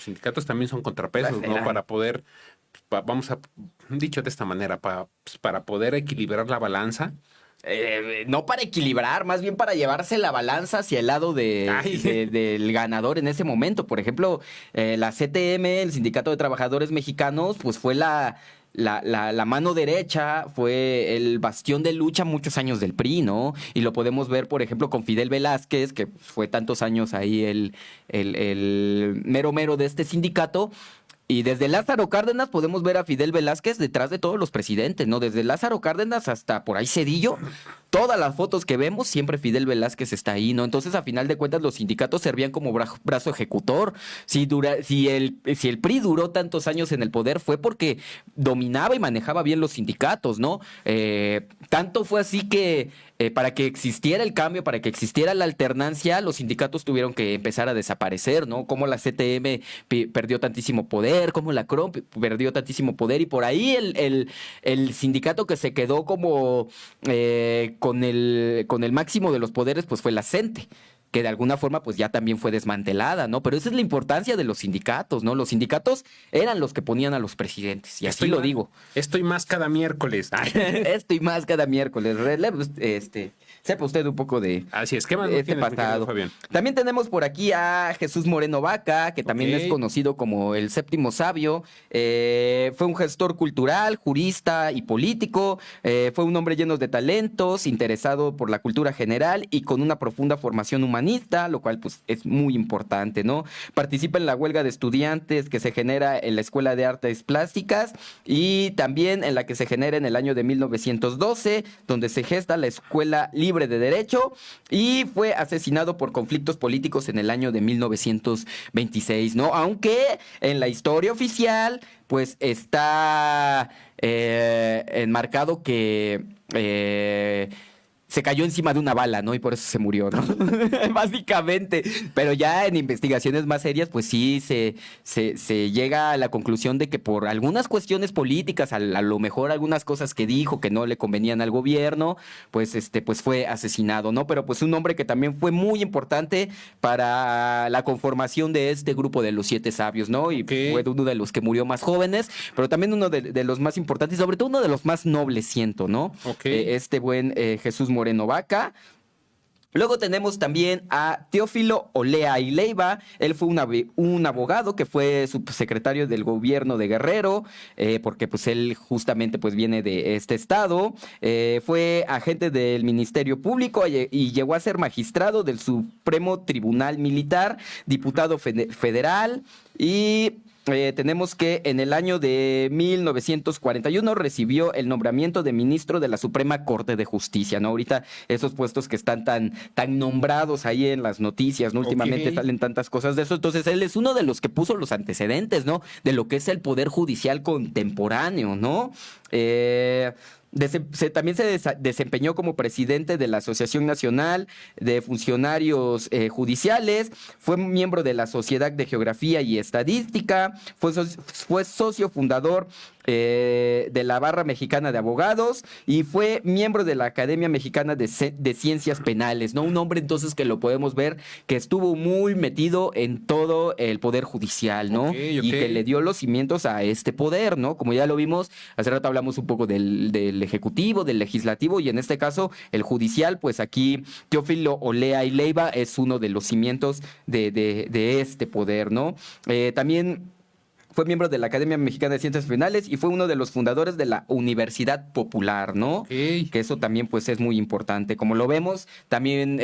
sindicatos también son contrapesos, ¿no? Para poder, vamos a, dicho de esta manera, para poder equilibrar la balanza. No para equilibrar, más bien para llevarse la balanza hacia el lado del ganador en ese momento. Por ejemplo, la CTM, el Sindicato de Trabajadores Mexicanos, pues fue la mano derecha, fue el bastión de lucha muchos años del PRI, ¿no? Y lo podemos ver, por ejemplo, con Fidel Velázquez, que fue tantos años ahí el mero mero de este sindicato. Y desde Lázaro Cárdenas podemos ver a Fidel Velázquez detrás de todos los presidentes, ¿no? Desde Lázaro Cárdenas hasta por ahí Cedillo, todas las fotos que vemos, siempre Fidel Velázquez está ahí, ¿no? Entonces, a final de cuentas, los sindicatos servían como brazo ejecutor. Si el PRI duró tantos años en el poder fue porque dominaba y manejaba bien los sindicatos, ¿no? Tanto fue así que para que existiera el cambio, para que existiera la alternancia, los sindicatos tuvieron que empezar a desaparecer, ¿no? Como la CTM perdió tantísimo poder, como la CROM perdió tantísimo poder, y por ahí el sindicato que se quedó como con el máximo de los poderes, pues fue la CENTE, que de alguna forma pues ya también fue desmantelada, ¿no? Pero esa es la importancia de los sindicatos, ¿no? Los sindicatos eran los que ponían a los presidentes, y así lo digo. Estoy más cada miércoles. Esto y más cada miércoles. Sepa usted un poco de Así es, ¿qué más este tienes, mi querido pasado. Fabián? También tenemos por aquí a Jesús Moreno Vaca, que también Ok. es conocido como el séptimo sabio. Fue un gestor cultural, jurista y político. Fue un hombre lleno de talentos, interesado por la cultura general y con una profunda formación humanista, lo cual pues es muy importante, ¿no? Participa en la huelga de estudiantes que se genera en la Escuela de Artes Plásticas, y también en la que se genera en el año de 1912, donde se gesta la Escuela Libre de Derecho, y fue asesinado por conflictos políticos en el año de 1926, ¿no? Aunque en la historia oficial pues está enmarcado que se cayó encima de una bala, ¿no? Y por eso se murió, ¿no? Básicamente. Pero ya en investigaciones más serias, pues sí se llega a la conclusión de que por algunas cuestiones políticas, a lo mejor algunas cosas que dijo que no le convenían al gobierno, pues pues fue asesinado, ¿no? Pero pues un hombre que también fue muy importante para la conformación de este grupo de los Siete Sabios, ¿no? Y fue uno de los que murió más jóvenes, pero también uno de los más importantes, y sobre todo uno de los más nobles, siento, ¿no? Este buen Jesús Moreno Vaca. Luego tenemos también a Teófilo Olea y Leiva. Él fue un abogado que fue subsecretario del gobierno de Guerrero, porque pues él justamente pues viene de este estado. Fue agente del Ministerio Público y llegó a ser magistrado del Supremo Tribunal Militar, diputado federal, y tenemos que en el año de 1941 recibió el nombramiento de ministro de la Suprema Corte de Justicia, ¿no? Ahorita esos puestos que están tan nombrados ahí en las noticias, ¿no? Últimamente salen tantas cosas de eso. Entonces él es uno de los que puso los antecedentes, ¿no? De lo que es el Poder Judicial contemporáneo, ¿no? También se desempeñó como presidente de la Asociación Nacional de Funcionarios Judiciales, fue miembro de la Sociedad de Geografía y Estadística, fue socio fundador de la Barra Mexicana de Abogados y fue miembro de la Academia Mexicana de Ciencias Penales, ¿no? Un hombre entonces que lo podemos ver que estuvo muy metido en todo el poder judicial, ¿no? Y que le dio los cimientos a este poder, ¿no? Como ya lo vimos, hace rato hablamos un poco del Ejecutivo, del Legislativo y en este caso el Judicial, pues aquí Teófilo Olea y Leiva es uno de los cimientos de este poder, ¿no? También fue miembro de la Academia Mexicana de Ciencias Penales y fue uno de los fundadores de la Universidad Popular, ¿no? Que eso también pues es muy importante. Como lo vemos, también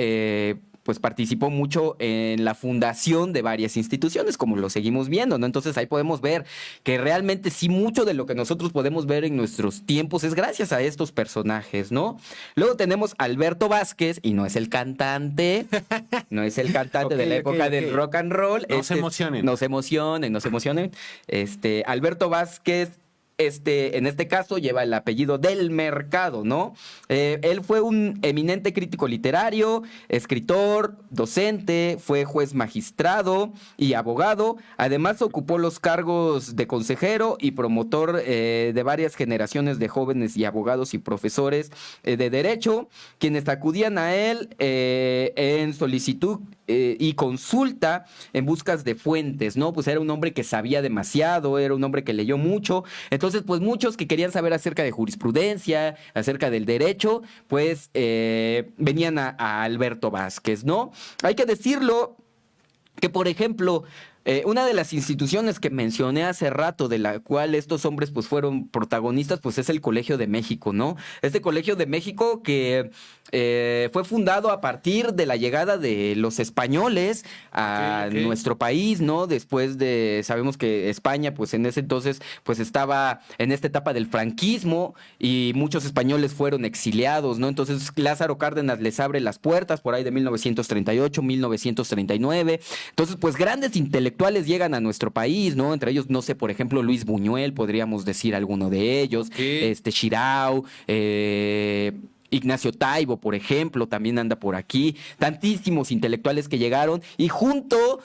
pues participó mucho en la fundación de varias instituciones, como lo seguimos viendo, ¿no? Entonces ahí podemos ver que realmente sí mucho de lo que nosotros podemos ver en nuestros tiempos es gracias a estos personajes, ¿no? Luego tenemos a Alberto Vázquez, y no es el cantante, no es el cantante de la época del rock and roll. No se emocionen. No se emocionen, no se emocionen. Alberto Vázquez, en este caso lleva el apellido del Mercado, ¿no? Él fue un eminente crítico literario, escritor, docente, fue juez magistrado y abogado. Además ocupó los cargos de consejero y promotor de varias generaciones de jóvenes y abogados y profesores de derecho, quienes acudían a él en solicitud y consulta en buscas de fuentes, ¿no? Pues era un hombre que sabía demasiado, era un hombre que leyó mucho. Entonces, pues muchos que querían saber acerca de jurisprudencia, acerca del derecho, pues venían a Alberto Vázquez, ¿no? Hay que decirlo que, por ejemplo, una de las instituciones que mencioné hace rato, de la cual estos hombres pues fueron protagonistas, pues es el Colegio de México, ¿no? Este Colegio de México que fue fundado a partir de la llegada de los españoles a nuestro país, ¿no? Después sabemos que España, pues en ese entonces, pues estaba en esta etapa del franquismo y muchos españoles fueron exiliados, ¿no? Entonces Lázaro Cárdenas les abre las puertas por ahí de 1938, 1939. Entonces, pues grandes intelectuales llegan a nuestro país, ¿no? Entre ellos, no sé, por ejemplo, Luis Buñuel, podríamos decir alguno de ellos, Shirao, Ignacio Taibo, por ejemplo, también anda por aquí. Tantísimos intelectuales que llegaron y junto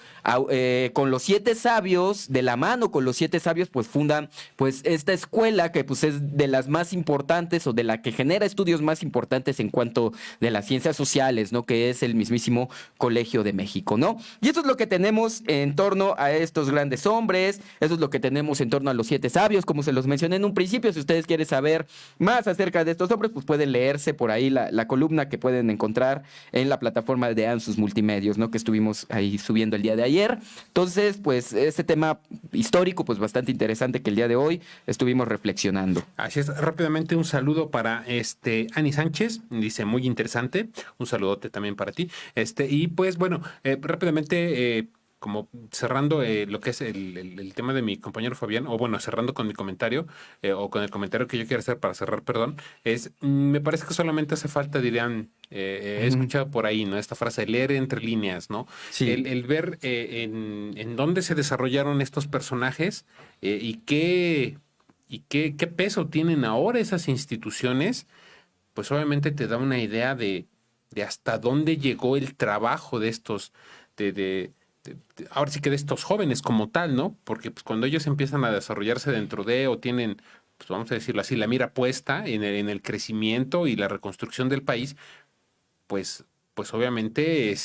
con los 7 sabios, de la mano con los 7 sabios, pues fundan pues esta escuela que pues es de las más importantes o de la que genera estudios más importantes en cuanto de las ciencias sociales, ¿no? Que es el mismísimo Colegio de México, ¿no? Y eso es lo que tenemos en torno a estos grandes hombres, eso es lo que tenemos en torno a los 7 sabios, como se los mencioné en un principio. Si ustedes quieren saber más acerca de estos hombres, pues pueden leerse por ahí la columna que pueden encontrar en la plataforma de Ansus Multimedios, ¿no? Que estuvimos ahí subiendo el día de ayer. Entonces, pues este tema histórico, pues bastante interesante que el día de hoy estuvimos reflexionando. Así es, rápidamente un saludo para Ani Sánchez, dice muy interesante, un saludote también para ti. Y pues bueno, rápidamente como cerrando lo que es el tema de mi compañero Fabián, o bueno, cerrando con mi comentario, o con el comentario que yo quiero hacer para cerrar, perdón, me parece que solamente hace falta, dirían, he escuchado por ahí, ¿no? Esta frase, leer entre líneas, ¿no? Sí. El ver en dónde se desarrollaron estos personajes y qué peso tienen ahora esas instituciones, pues obviamente te da una idea de hasta dónde llegó el trabajo de estos, ahora sí que de estos jóvenes como tal, ¿no? Porque pues, cuando ellos empiezan a desarrollarse dentro de o tienen, pues vamos a decirlo así, la mira puesta en el crecimiento y la reconstrucción del país, pues obviamente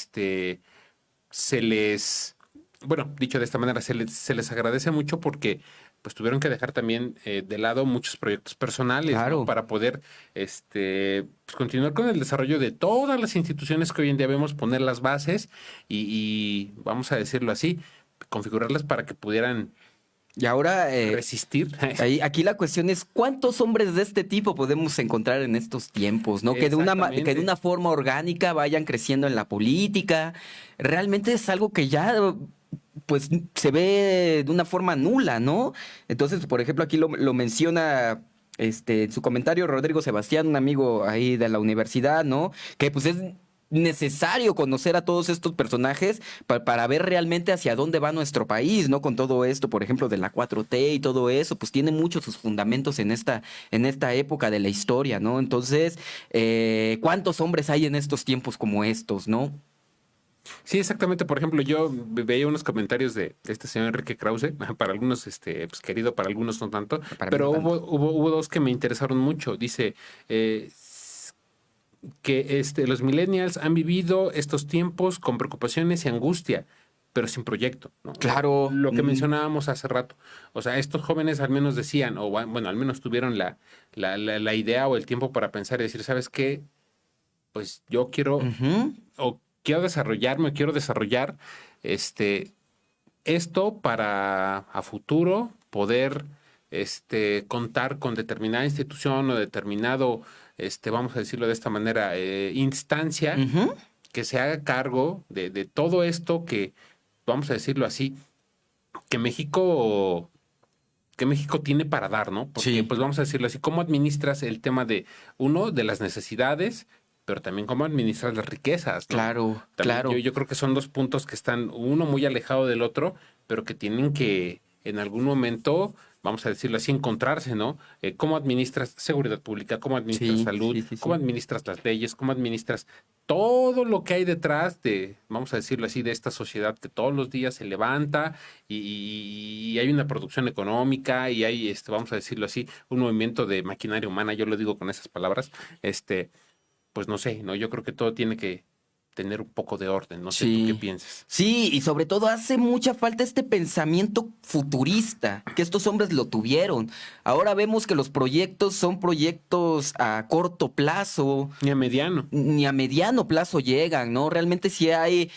se les, bueno, dicho de esta manera, se les agradece mucho porque pues tuvieron que dejar también de lado muchos proyectos personales, Claro, ¿no? Para poder pues, continuar con el desarrollo de todas las instituciones que hoy en día vemos, poner las bases y vamos a decirlo así, configurarlas para que pudieran y ahora resistir. aquí la cuestión es cuántos hombres de este tipo podemos encontrar en estos tiempos, ¿no? Que de una forma orgánica vayan creciendo en la política. Realmente es algo que ya pues se ve de una forma nula, ¿no? Entonces, por ejemplo, aquí lo menciona en su comentario Rodrigo Sebastián, un amigo ahí de la universidad, ¿no? Que pues es necesario conocer a todos estos personajes para ver realmente hacia dónde va nuestro país, ¿no? Con todo esto, por ejemplo, de la 4T y todo eso, pues tiene muchos sus fundamentos en esta época de la historia, ¿no? Entonces, ¿cuántos hombres hay en estos tiempos como estos, ¿no? Sí, exactamente. Por ejemplo, yo veía unos comentarios de este señor Enrique Krause, para algunos, pues querido, para algunos no tanto, Para mí no pero tanto. hubo dos que me interesaron mucho. Dice que los millennials han vivido estos tiempos con preocupaciones y angustia, pero sin proyecto, ¿no? Claro. Lo que mencionábamos hace rato. O sea, estos jóvenes al menos decían, o bueno, al menos tuvieron la idea o el tiempo para pensar y decir, ¿sabes qué? Pues yo quiero Ujú. o quiero desarrollarme, quiero desarrollar este, esto para a futuro poder contar con determinada institución o determinado, vamos a decirlo de esta manera, instancia Ujú. que se haga cargo de todo esto que, vamos a decirlo así, que México que México tiene para dar, ¿no? Porque, Sí, pues vamos a decirlo así, ¿cómo administras el tema de, uno, de las necesidades, pero también cómo administras las riquezas, ¿no? claro, También claro. yo creo que son dos puntos que están uno muy alejado del otro, pero que tienen que en algún momento, vamos a decirlo así, encontrarse, ¿no? ¿Cómo administras seguridad pública? ¿Cómo administras Sí, salud? sí, sí, ¿Cómo sí. administras las leyes? ¿Cómo administras todo lo que hay detrás de, vamos a decirlo así, de esta sociedad que todos los días se levanta y hay una producción económica y hay, vamos a decirlo así, un movimiento de maquinaria humana, yo lo digo con esas palabras, pues no sé, ¿no? Yo creo que todo tiene que tener un poco de orden, no sé tú qué Sí. piensas. Sí, y sobre todo hace mucha falta este pensamiento futurista, que estos hombres lo tuvieron. Ahora vemos que los proyectos son proyectos a corto plazo, Ni a mediano. ni a mediano plazo llegan, ¿no? Realmente sí hay,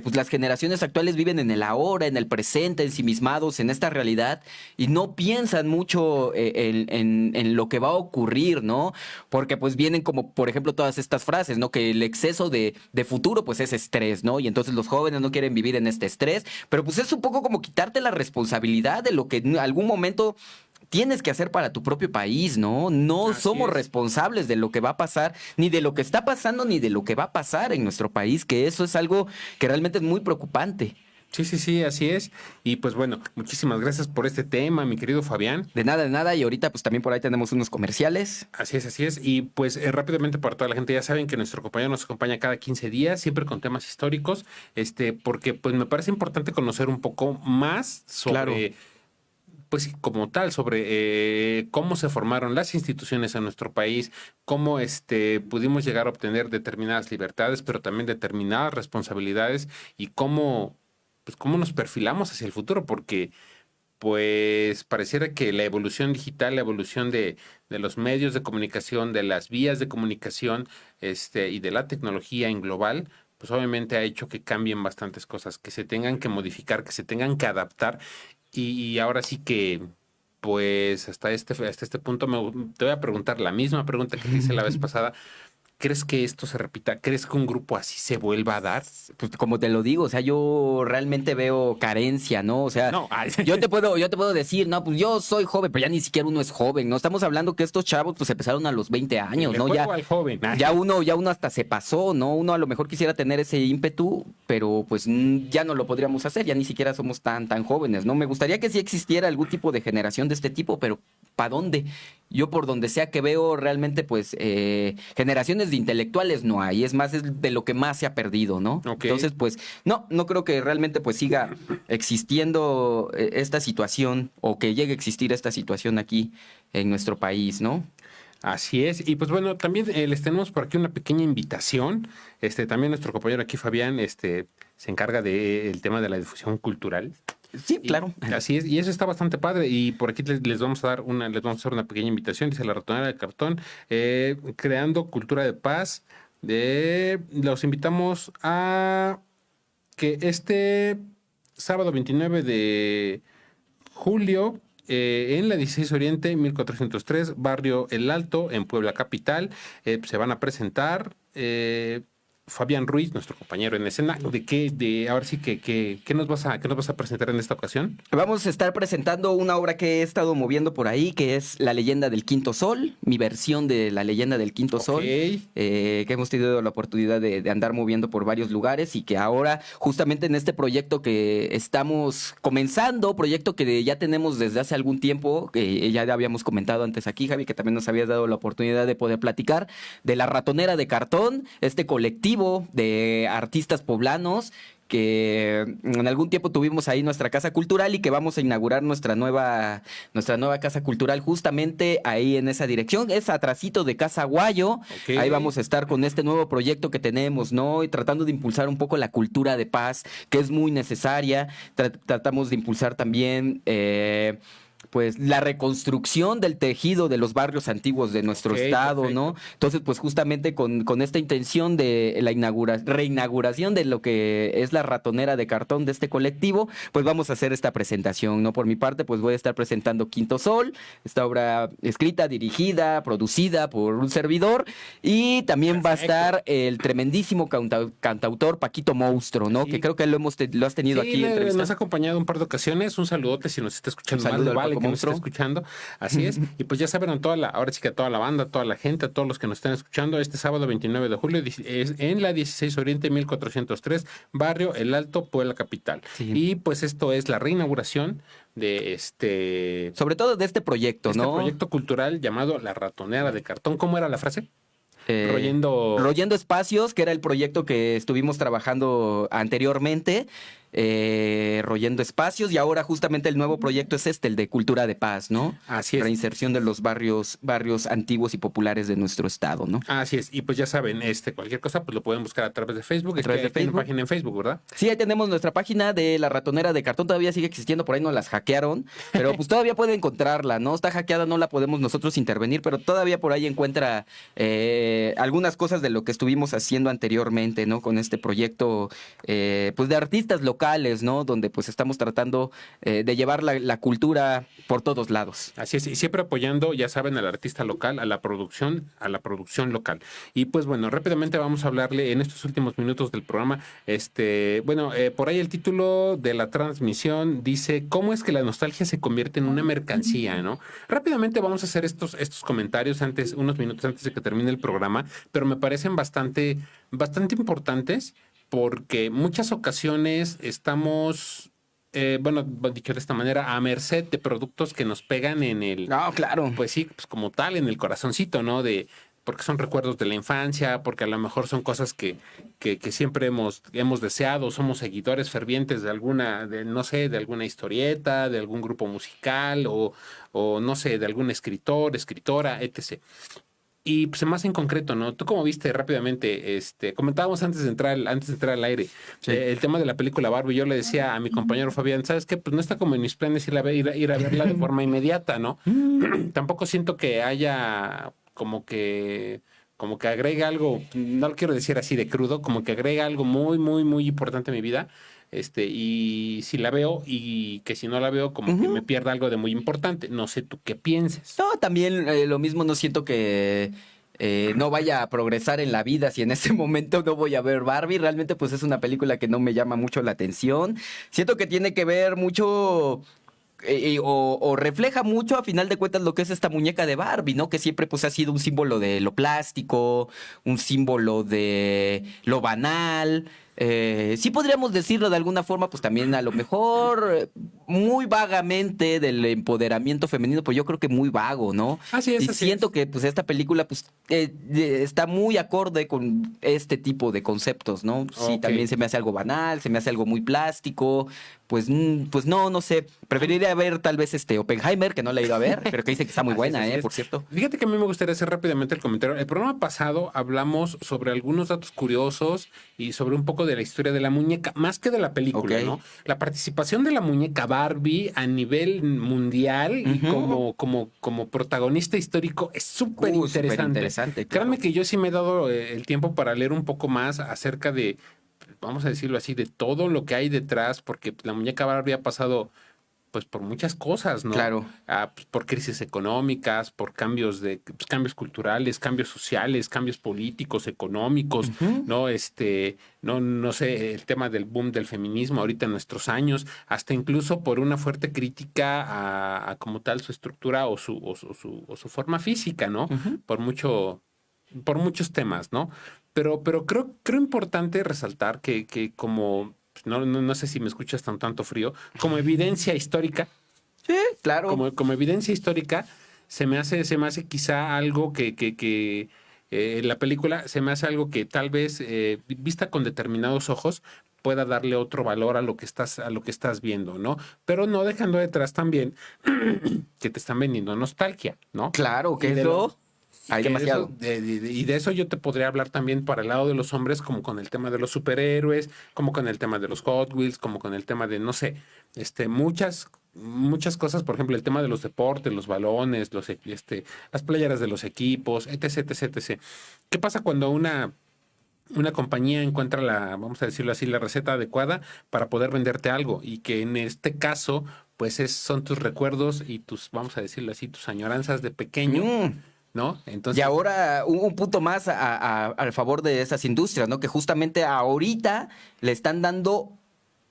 pues las generaciones actuales viven en el ahora, en el presente, ensimismados en esta realidad y no piensan mucho en lo que va a ocurrir, ¿no? Porque pues vienen como, por ejemplo, todas estas frases, ¿no? Que el exceso de futuro pues es estrés, ¿no? Y entonces los jóvenes no quieren vivir en este estrés, pero pues es un poco como quitarte la responsabilidad de lo que en algún momento tienes que hacer para tu propio país, ¿no? No Así somos es. responsables de lo que va a pasar, ni de lo que está pasando, ni de lo que va a pasar en nuestro país, que eso es algo que realmente es muy preocupante. Sí, sí, sí, así es. Y pues bueno, muchísimas gracias por este tema, mi querido Fabián. De nada, y ahorita pues también por ahí tenemos unos comerciales. Así es, así es. Y pues rápidamente para toda la gente, ya saben que nuestro compañero nos acompaña cada 15 días, siempre con temas históricos, porque pues me parece importante conocer un poco más Claro, sobre, pues sí, como tal, sobre cómo se formaron las instituciones en nuestro país, cómo pudimos llegar a obtener determinadas libertades, pero también determinadas responsabilidades y cómo nos perfilamos hacia el futuro, porque pues pareciera que la evolución digital, la evolución de los medios de comunicación, de las vías de comunicación, y de la tecnología en global, pues obviamente ha hecho que cambien bastantes cosas, que se tengan que modificar, que se tengan que adaptar. Y ahora sí que, pues hasta este punto te voy a preguntar la misma pregunta que te hice la vez pasada. ¿Crees que esto se repita? ¿Crees que un grupo así se vuelva a dar? pues como te lo digo, o sea, yo realmente veo carencia, ¿no? O sea, No, ay, yo te puedo decir, no, pues yo soy joven, pero ya ni siquiera uno es joven, ¿no? Estamos hablando que estos chavos pues empezaron a los 20 años, le ¿no? juego al joven. Ay. Ya uno hasta se pasó, ¿no? Uno a lo mejor quisiera tener ese ímpetu, pero pues ya no lo podríamos hacer, ya ni siquiera somos tan jóvenes, ¿no? Me gustaría que sí existiera algún tipo de generación de este tipo, pero ¿para dónde? Yo por donde sea que veo realmente pues generaciones de intelectuales no hay, es más, es de lo que más se ha perdido, ¿no? Ok. Entonces pues no creo que realmente pues siga existiendo esta situación o que llegue a existir esta situación aquí en nuestro país, ¿no? Así es. Y pues bueno, también les tenemos por aquí una pequeña invitación. También nuestro compañero aquí, Fabián, se encarga del tema de la difusión cultural. Sí, Y claro. así es, y eso está bastante padre. Y por aquí les vamos a dar les vamos a hacer una pequeña invitación, dice la ratonera de cartón, creando cultura de paz. Los invitamos a que este sábado 29 de julio, en la 16 Oriente, 1403, barrio El Alto, en Puebla Capital, se van a presentar. Fabián Ruiz, nuestro compañero en escena. Ahora sí ¿qué nos vas a presentar en esta ocasión? Vamos a estar presentando una obra que he estado moviendo por ahí, que es La Leyenda del Quinto Sol, mi versión de La Leyenda del Quinto Sol, que hemos tenido la oportunidad de andar moviendo por varios lugares y que ahora, justamente en este proyecto que estamos comenzando, proyecto que ya tenemos desde hace algún tiempo, que ya habíamos comentado antes aquí, Javi, que también nos habías dado la oportunidad de poder platicar, de La Ratonera de Cartón, este colectivo de artistas poblanos que en algún tiempo tuvimos ahí nuestra casa cultural y que vamos a inaugurar nuestra nueva casa cultural justamente ahí en esa dirección. Es atrasito de Casa Guayo. Okay. Ahí vamos a estar con este nuevo proyecto que tenemos, ¿no? Y tratando de impulsar un poco la cultura de paz, que es muy necesaria. Tratamos de impulsar también pues la reconstrucción del tejido de los barrios antiguos de nuestro estado, perfecto. ¿No? Entonces, pues justamente con esta intención de la reinauguración de lo que es la Ratonera de Cartón de este colectivo, pues vamos a hacer esta presentación, ¿no? Por mi parte, pues voy a estar presentando Quinto Sol, esta obra escrita, dirigida, producida por un servidor, y también perfecto. Va a estar el tremendísimo cantautor Paquito Monstruo, ¿no? Sí. Que creo que lo has tenido aquí entrevistado. Nos ha acompañado un par de ocasiones. Un saludote si nos está escuchando. Un saludo vale, que nos está escuchando. Así es. Y pues ya saben, ahora sí que a toda la banda, a toda la gente, a todos los que nos están escuchando, este sábado 29 de julio es en la 16 Oriente 1403, barrio El Alto, Puebla Capital. Sí. Y pues esto es la reinauguración de sobre todo de este proyecto, ¿no? Este proyecto cultural llamado La Ratonera de Cartón. ¿Cómo era la frase? Royendo Espacios, que era el proyecto que estuvimos trabajando anteriormente. Royendo Espacios, y ahora justamente el nuevo proyecto es el de Cultura de Paz, ¿no? Así es. Reinserción de los barrios antiguos y populares de nuestro estado, ¿no? Así es. Y pues ya saben, cualquier cosa pues lo pueden buscar a través de Facebook. Hay una página en Facebook, ¿verdad? Sí, ahí tenemos nuestra página de La Ratonera de Cartón, todavía sigue existiendo, por ahí nos las hackearon, pero pues todavía puede encontrarla, ¿no? Está hackeada, no la podemos nosotros intervenir, pero todavía por ahí encuentra algunas cosas de lo que estuvimos haciendo anteriormente, ¿no? Con este proyecto, pues de artistas locales, ¿no? Donde pues estamos tratando de llevar la cultura por todos lados. Así es, y siempre apoyando, ya saben, al artista local, a la producción local. Y pues bueno, rápidamente vamos a hablarle en estos últimos minutos del programa. Por ahí el título de la transmisión dice: ¿cómo es que la nostalgia se convierte en una mercancía, ¿no? Rápidamente vamos a hacer estos comentarios unos minutos antes de que termine el programa, pero me parecen bastante importantes, porque muchas ocasiones estamos, dicho de esta manera, a merced de productos que nos pegan en el... No, claro. Pues sí, pues como tal, en el corazoncito, ¿no? Porque son recuerdos de la infancia, porque a lo mejor son cosas que siempre hemos deseado, somos seguidores fervientes de alguna historieta, de algún grupo musical, o no sé, de algún escritor, escritora, etc. Y pues más en concreto, ¿no? Tú como viste rápidamente, comentábamos antes de entrar al aire, sí, el tema de la película Barbie. Yo le decía a mi compañero Fabián, ¿sabes qué? Pues no está como en mis planes ir a verla de forma inmediata, ¿no? Tampoco siento que haya como que agrega algo, no lo quiero decir así de crudo, como que agrega algo muy, muy, muy importante en mi vida. Y si la veo, y que si no la veo, como que me pierda algo de muy importante. No sé tú qué pienses. No, también lo mismo, no siento que no vaya a progresar en la vida si en ese momento no voy a ver Barbie. Realmente pues es una película que no me llama mucho la atención. Siento que tiene que ver mucho... o refleja mucho a final de cuentas lo que es esta muñeca de Barbie, ¿no? Que siempre pues ha sido un símbolo de lo plástico, un símbolo de lo banal. Sí podríamos decirlo de alguna forma, pues también a lo mejor muy vagamente del empoderamiento femenino, pues yo creo que muy vago, ¿no? Así es. Y siento que pues esta película pues está muy acorde con este tipo de conceptos, ¿no? Sí, okay. También se me hace algo banal, se me hace algo muy plástico. Pues no sé. Preferiría ver tal vez Oppenheimer, que no la he ido a ver, pero que dice que está muy buena, por cierto. Fíjate que a mí me gustaría hacer rápidamente el comentario. El programa pasado hablamos sobre algunos datos curiosos y sobre un poco de la historia de la muñeca, más que de la película, okay, ¿no? La participación de la muñeca Barbie a nivel mundial y como protagonista histórico es súper interesante. Claro. Créanme que yo sí me he dado el tiempo para leer un poco más acerca de, vamos a decirlo así, de todo lo que hay detrás, porque la muñeca Barbie ha pasado pues por muchas cosas, ¿no? Claro. Pues, por crisis económicas, por cambios pues, cambios culturales, cambios sociales, cambios políticos, económicos, Ujú. ¿no? No sé, el tema del boom del feminismo ahorita en nuestros años, hasta incluso por una fuerte crítica a como tal su estructura o su forma física, ¿no? Ujú. Por mucho, por muchos temas, ¿no? Pero creo importante resaltar que como, pues, no sé si me escuchas tan tanto frío, como evidencia histórica, Sí, claro. como evidencia histórica, se me hace quizá algo que la película se me hace algo que tal vez vista con determinados ojos pueda darle otro valor a lo que estás viendo, ¿no? Pero no dejando detrás también que te están vendiendo nostalgia, ¿no? Claro, Y que de lo, eso y hay que de eso, demasiado. y de eso yo te podría hablar también para el lado de los hombres, como con el tema de los superhéroes, como con el tema de los Hot Wheels, como con el tema de, no sé, muchas cosas, por ejemplo, el tema de los deportes, los balones, las playeras de los equipos, etc, etc, etc. ¿Qué pasa cuando una compañía encuentra vamos a decirlo así, la receta adecuada para poder venderte algo? Y que en este caso, pues son tus recuerdos y vamos a decirlo así, tus añoranzas de pequeño, Mm. ¿no? Y Entonces, ahora un punto más al favor de esas industrias, ¿no? Que justamente ahorita le están dando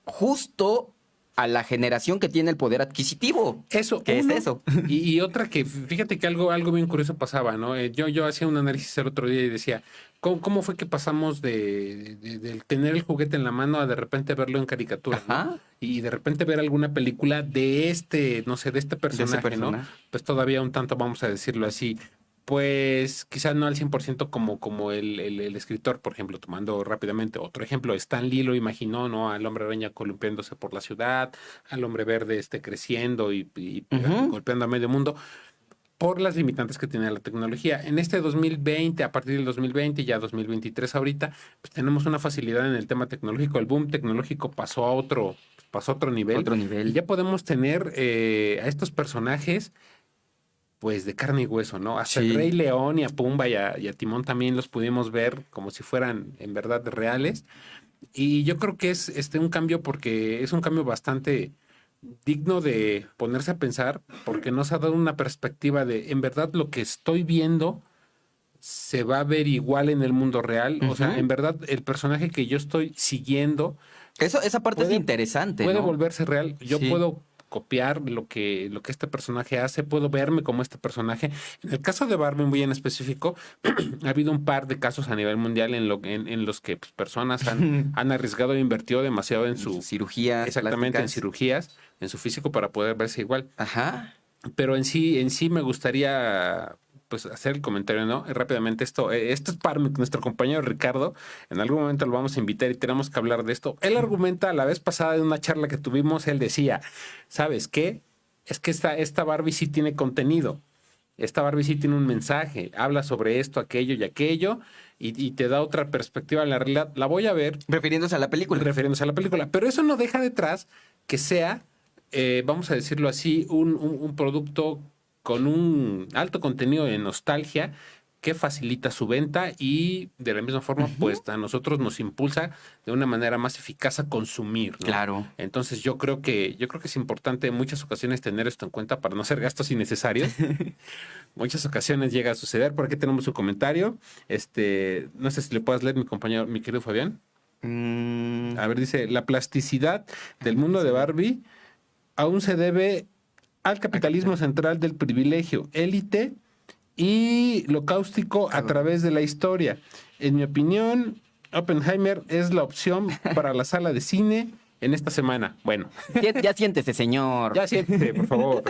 justo a la generación que tiene el poder adquisitivo. eso, ¿Qué es uno. eso? Y otra que, fíjate que algo bien curioso pasaba, ¿no? Yo hacía un análisis el otro día y decía, ¿cómo fue que pasamos del tener el juguete en la mano a de repente verlo en caricatura, ¿no? Ajá, Y de repente ver alguna película no sé, de este de ese personaje, ¿no? personaje. Pues todavía un tanto, vamos a decirlo así, pues quizás no al 100% como el escritor, por ejemplo, tomando rápidamente otro ejemplo, Stan Lee lo imaginó, ¿no? Al hombre araña columpiándose por la ciudad, al hombre verde creciendo y Ujú. golpeando a medio mundo por las limitantes que tiene la tecnología. En este 2020, a partir del 2020 y ya 2023 ahorita, pues tenemos una facilidad en el tema tecnológico. El boom tecnológico pasó a otro nivel Otro y nivel. ya podemos tener a estos personajes pues de carne y hueso, ¿no? Hasta el Rey Sí. León y a Pumba y a Timón también los pudimos ver como si fueran en verdad reales. Y yo creo que es un cambio porque es un cambio bastante digno de ponerse a pensar porque nos ha dado una perspectiva de en verdad lo que estoy viendo se va a ver igual en el mundo real. O sea, en Ujú. verdad el personaje que yo estoy siguiendo Esa parte es puede, interesante, puede ¿no? volverse real. Yo Sí. puedo copiar lo que este personaje hace, puedo verme como este personaje. En el caso de Barbie, muy en específico, ha habido un par de casos a nivel mundial en los que pues, personas han arriesgado e invertido demasiado En sus cirugías exactamente en plásticas. cirugías, en su físico para poder verse igual. Ajá. Pero en sí me gustaría pues hacer el comentario, ¿no? Rápidamente esto es para nuestro compañero Ricardo. En algún momento lo vamos a invitar y tenemos que hablar de esto. Él argumenta la vez pasada de una charla que tuvimos, él decía, ¿sabes qué? Es que esta Barbie sí tiene contenido. Esta Barbie sí tiene un mensaje, habla sobre esto, aquello y aquello, y te da otra perspectiva de la realidad. La voy a ver Refiriéndose a la película. refiriéndose a la película. Pero eso no deja detrás que sea, vamos a decirlo así, un producto con un alto contenido de nostalgia que facilita su venta y de la misma forma, Ujú. pues a nosotros nos impulsa de una manera más eficaz a consumir, ¿no? Claro. Entonces yo creo que es importante en muchas ocasiones tener esto en cuenta para no hacer gastos innecesarios. Muchas ocasiones llega a suceder. Por aquí tenemos un comentario. No sé si le puedas leer, mi compañero, mi querido Fabián. Mm, A ver, dice, la plasticidad la del mundo de plasticidad. Barbie aún se debe al Ah, capitalismo capital. central del privilegio, élite y lo cáustico a Claro. través de la historia. En mi opinión, Oppenheimer es la opción para la sala de cine en esta semana. Bueno, Ya siéntese, señor. ya siéntete, por favor.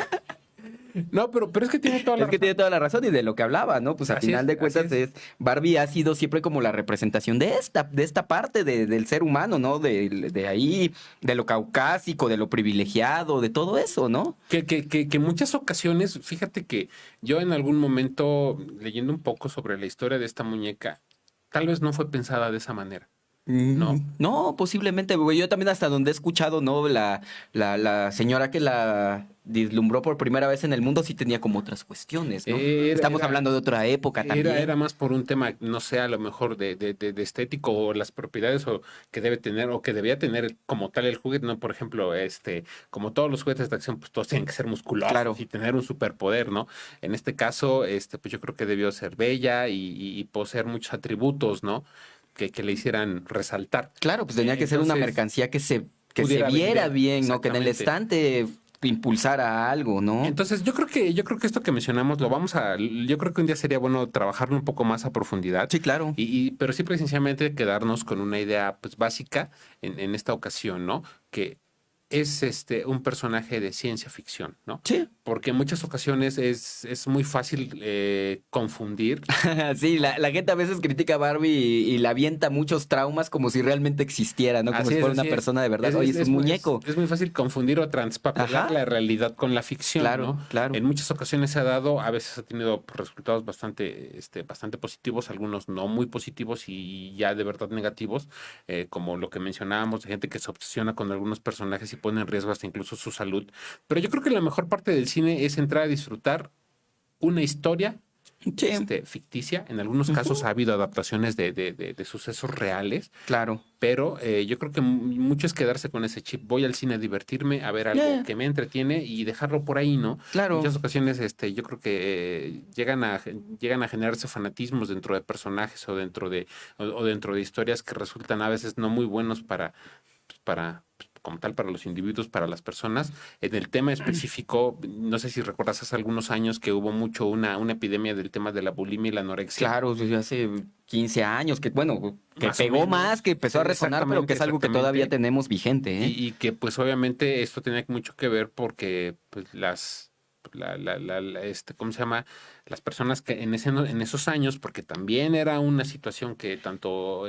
No, pero es que tiene toda la Es que tiene razón. toda la razón y de lo que hablaba, ¿no? Pues a Así final es, de así cuentas es. es Barbie ha sido siempre como la representación de esta parte del ser humano, ¿no? De ahí, de lo caucásico, de lo privilegiado, de todo eso, ¿no? Que en muchas ocasiones, fíjate que yo en algún momento, leyendo un poco sobre la historia de esta muñeca, tal vez no fue pensada de esa manera, ¿no? No, posiblemente, güey. Yo también hasta donde he escuchado, ¿no? La señora que la deslumbró por primera vez en el mundo sí tenía como otras cuestiones, ¿no? Era- Estamos era- hablando de otra época también. Era más por un tema, no sé, a lo mejor de estético o las propiedades o que debe tener o que debía tener como tal el juguete, ¿no? Por ejemplo, como todos los juguetes de acción, pues todos tienen que ser musculosos Claro. y tener un superpoder, ¿no? En este caso, pues yo creo que debió ser bella y poseer muchos atributos, ¿no? Que le hicieran resaltar. Claro, pues tenía que ser una Entonces, mercancía que se pudiera viera vender, bien, ¿no? Que en el exactamente. estante impulsara algo, ¿no? Entonces, yo creo que esto que mencionamos yo creo que un día sería bueno trabajarlo un poco más a profundidad. Sí, claro. Pero sí precisamente quedarnos con una idea pues básica en esta ocasión, ¿no? Que es un personaje de ciencia ficción, ¿no? Sí. Porque en muchas ocasiones es muy fácil confundir. Sí, la gente a veces critica a Barbie y le avienta muchos traumas como si realmente existiera, ¿no? Como Así si es, fuera una así es. persona de verdad. Oye, es un muñeco. Es muy fácil confundir o transpapelar Ajá. la realidad con la ficción, Claro, ¿no? claro. En muchas ocasiones se ha dado, a veces ha tenido resultados bastante positivos, algunos no muy positivos y ya de verdad negativos, como lo que mencionábamos, de gente que se obsesiona con algunos personajes y pone en riesgo hasta incluso su salud. Pero yo creo que la mejor parte del cine es entrar a disfrutar una historia Sí, ficticia. En algunos casos ha habido adaptaciones de sucesos reales, claro. pero yo creo que mucho es quedarse con ese chip. Voy al cine a divertirme, a ver algo Yeah. que me entretiene y dejarlo por ahí, ¿no? Claro. Muchas ocasiones yo creo que llegan a generarse fanatismos dentro de personajes o dentro de historias que resultan a veces no muy buenos como tal para los individuos, para las personas. En el tema específico, no sé si recuerdas hace algunos años que hubo mucho una epidemia del tema de la bulimia y la anorexia. Claro, desde hace 15 años, que bueno, que Más o pegó menos. más, que empezó a resonar, pero que es algo que todavía Exactamente. tenemos vigente, ¿eh? Y que pues obviamente esto tenía mucho que ver porque pues ¿cómo se llama? Las personas que en esos años, porque también era una situación que tanto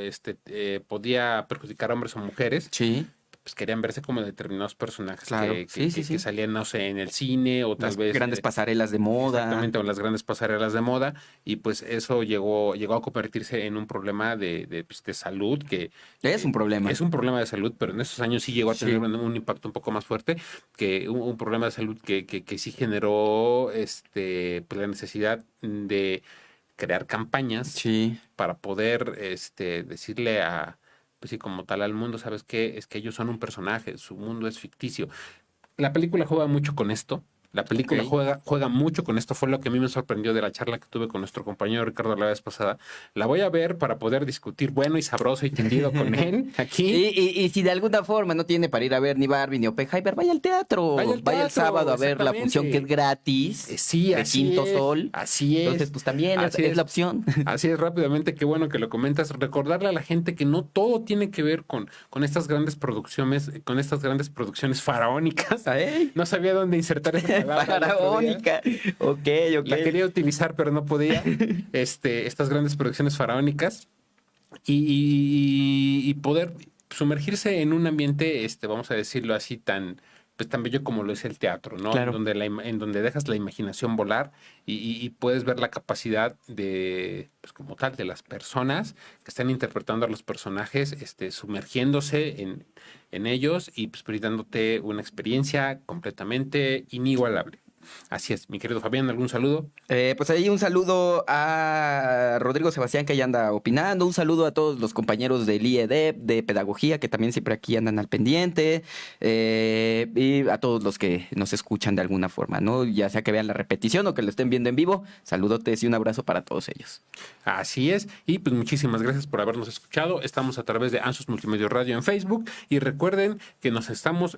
podía perjudicar a hombres o mujeres, Sí, pues querían verse como determinados personajes claro. que Sí. salían, no sé, en el cine o tal Las vez grandes pasarelas de moda. exactamente, o las grandes pasarelas de moda, y pues eso llegó a convertirse en un problema de salud que Es un problema. es un problema de salud, pero en esos años sí llegó a Sí. tener un impacto un poco más fuerte, que un problema de salud que sí generó pues la necesidad de crear campañas Sí. para poder decirle pues sí, como tal al mundo, ¿sabes qué? Es que ellos son un personaje, su mundo es ficticio. La película juega mucho con esto. La película Ok. juega mucho con esto. Fue lo que a mí me sorprendió de la charla que tuve con nuestro compañero Ricardo la vez pasada. La voy a ver para poder discutir bueno y sabroso y tendido con él aquí. Y si de alguna forma no tiene para ir a ver ni Barbie ni Oppenheimer, vaya al teatro. Vaya al Vaya el teatro, sábado a ver la exactamente. función que es gratis. Sí, de así Quinto es, Sol. así es. Entonces, pues también Así es la opción. Así es, rápidamente, qué bueno que lo comentas. Recordarle a la gente que no todo tiene que ver con estas grandes producciones faraónicas. Ay, No sabía dónde insertar esa palabra. faraónica. Ok. La quería utilizar, pero no podía. Estas grandes producciones faraónicas y poder sumergirse en un ambiente, vamos a decirlo así, pues tan bello como lo es el teatro, ¿no? Claro. En donde dejas la imaginación volar y puedes ver la capacidad pues como tal, de las personas que están interpretando a los personajes, sumergiéndose en ellos y pues brindándote una experiencia completamente inigualable. Así es, mi querido Fabián, ¿algún saludo? Pues ahí un saludo a Rodrigo Sebastián, que ya anda opinando. Un saludo a todos los compañeros del IED de Pedagogía, que también siempre aquí andan al pendiente. Y a todos los que nos escuchan de alguna forma, ¿no? Ya sea que vean la repetición o que lo estén viendo en vivo. Saludotes y un abrazo para todos ellos. Así es, y pues muchísimas gracias por habernos escuchado. Estamos a través de Ansus Multimedia Radio en Facebook y recuerden que nos estamos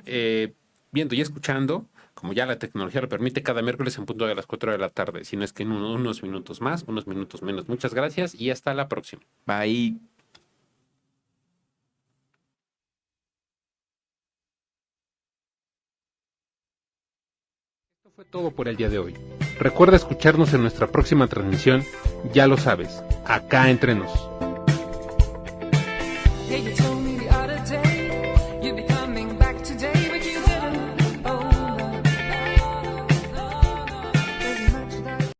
viendo y escuchando, como ya la tecnología lo permite, cada miércoles en punto de las 4 de la tarde, si no es que en unos minutos más, unos minutos menos. Muchas gracias y hasta la próxima. Bye. Esto fue todo por el día de hoy. Recuerda escucharnos en nuestra próxima transmisión, ya lo sabes, acá entre nos. Yeah, you told me the other day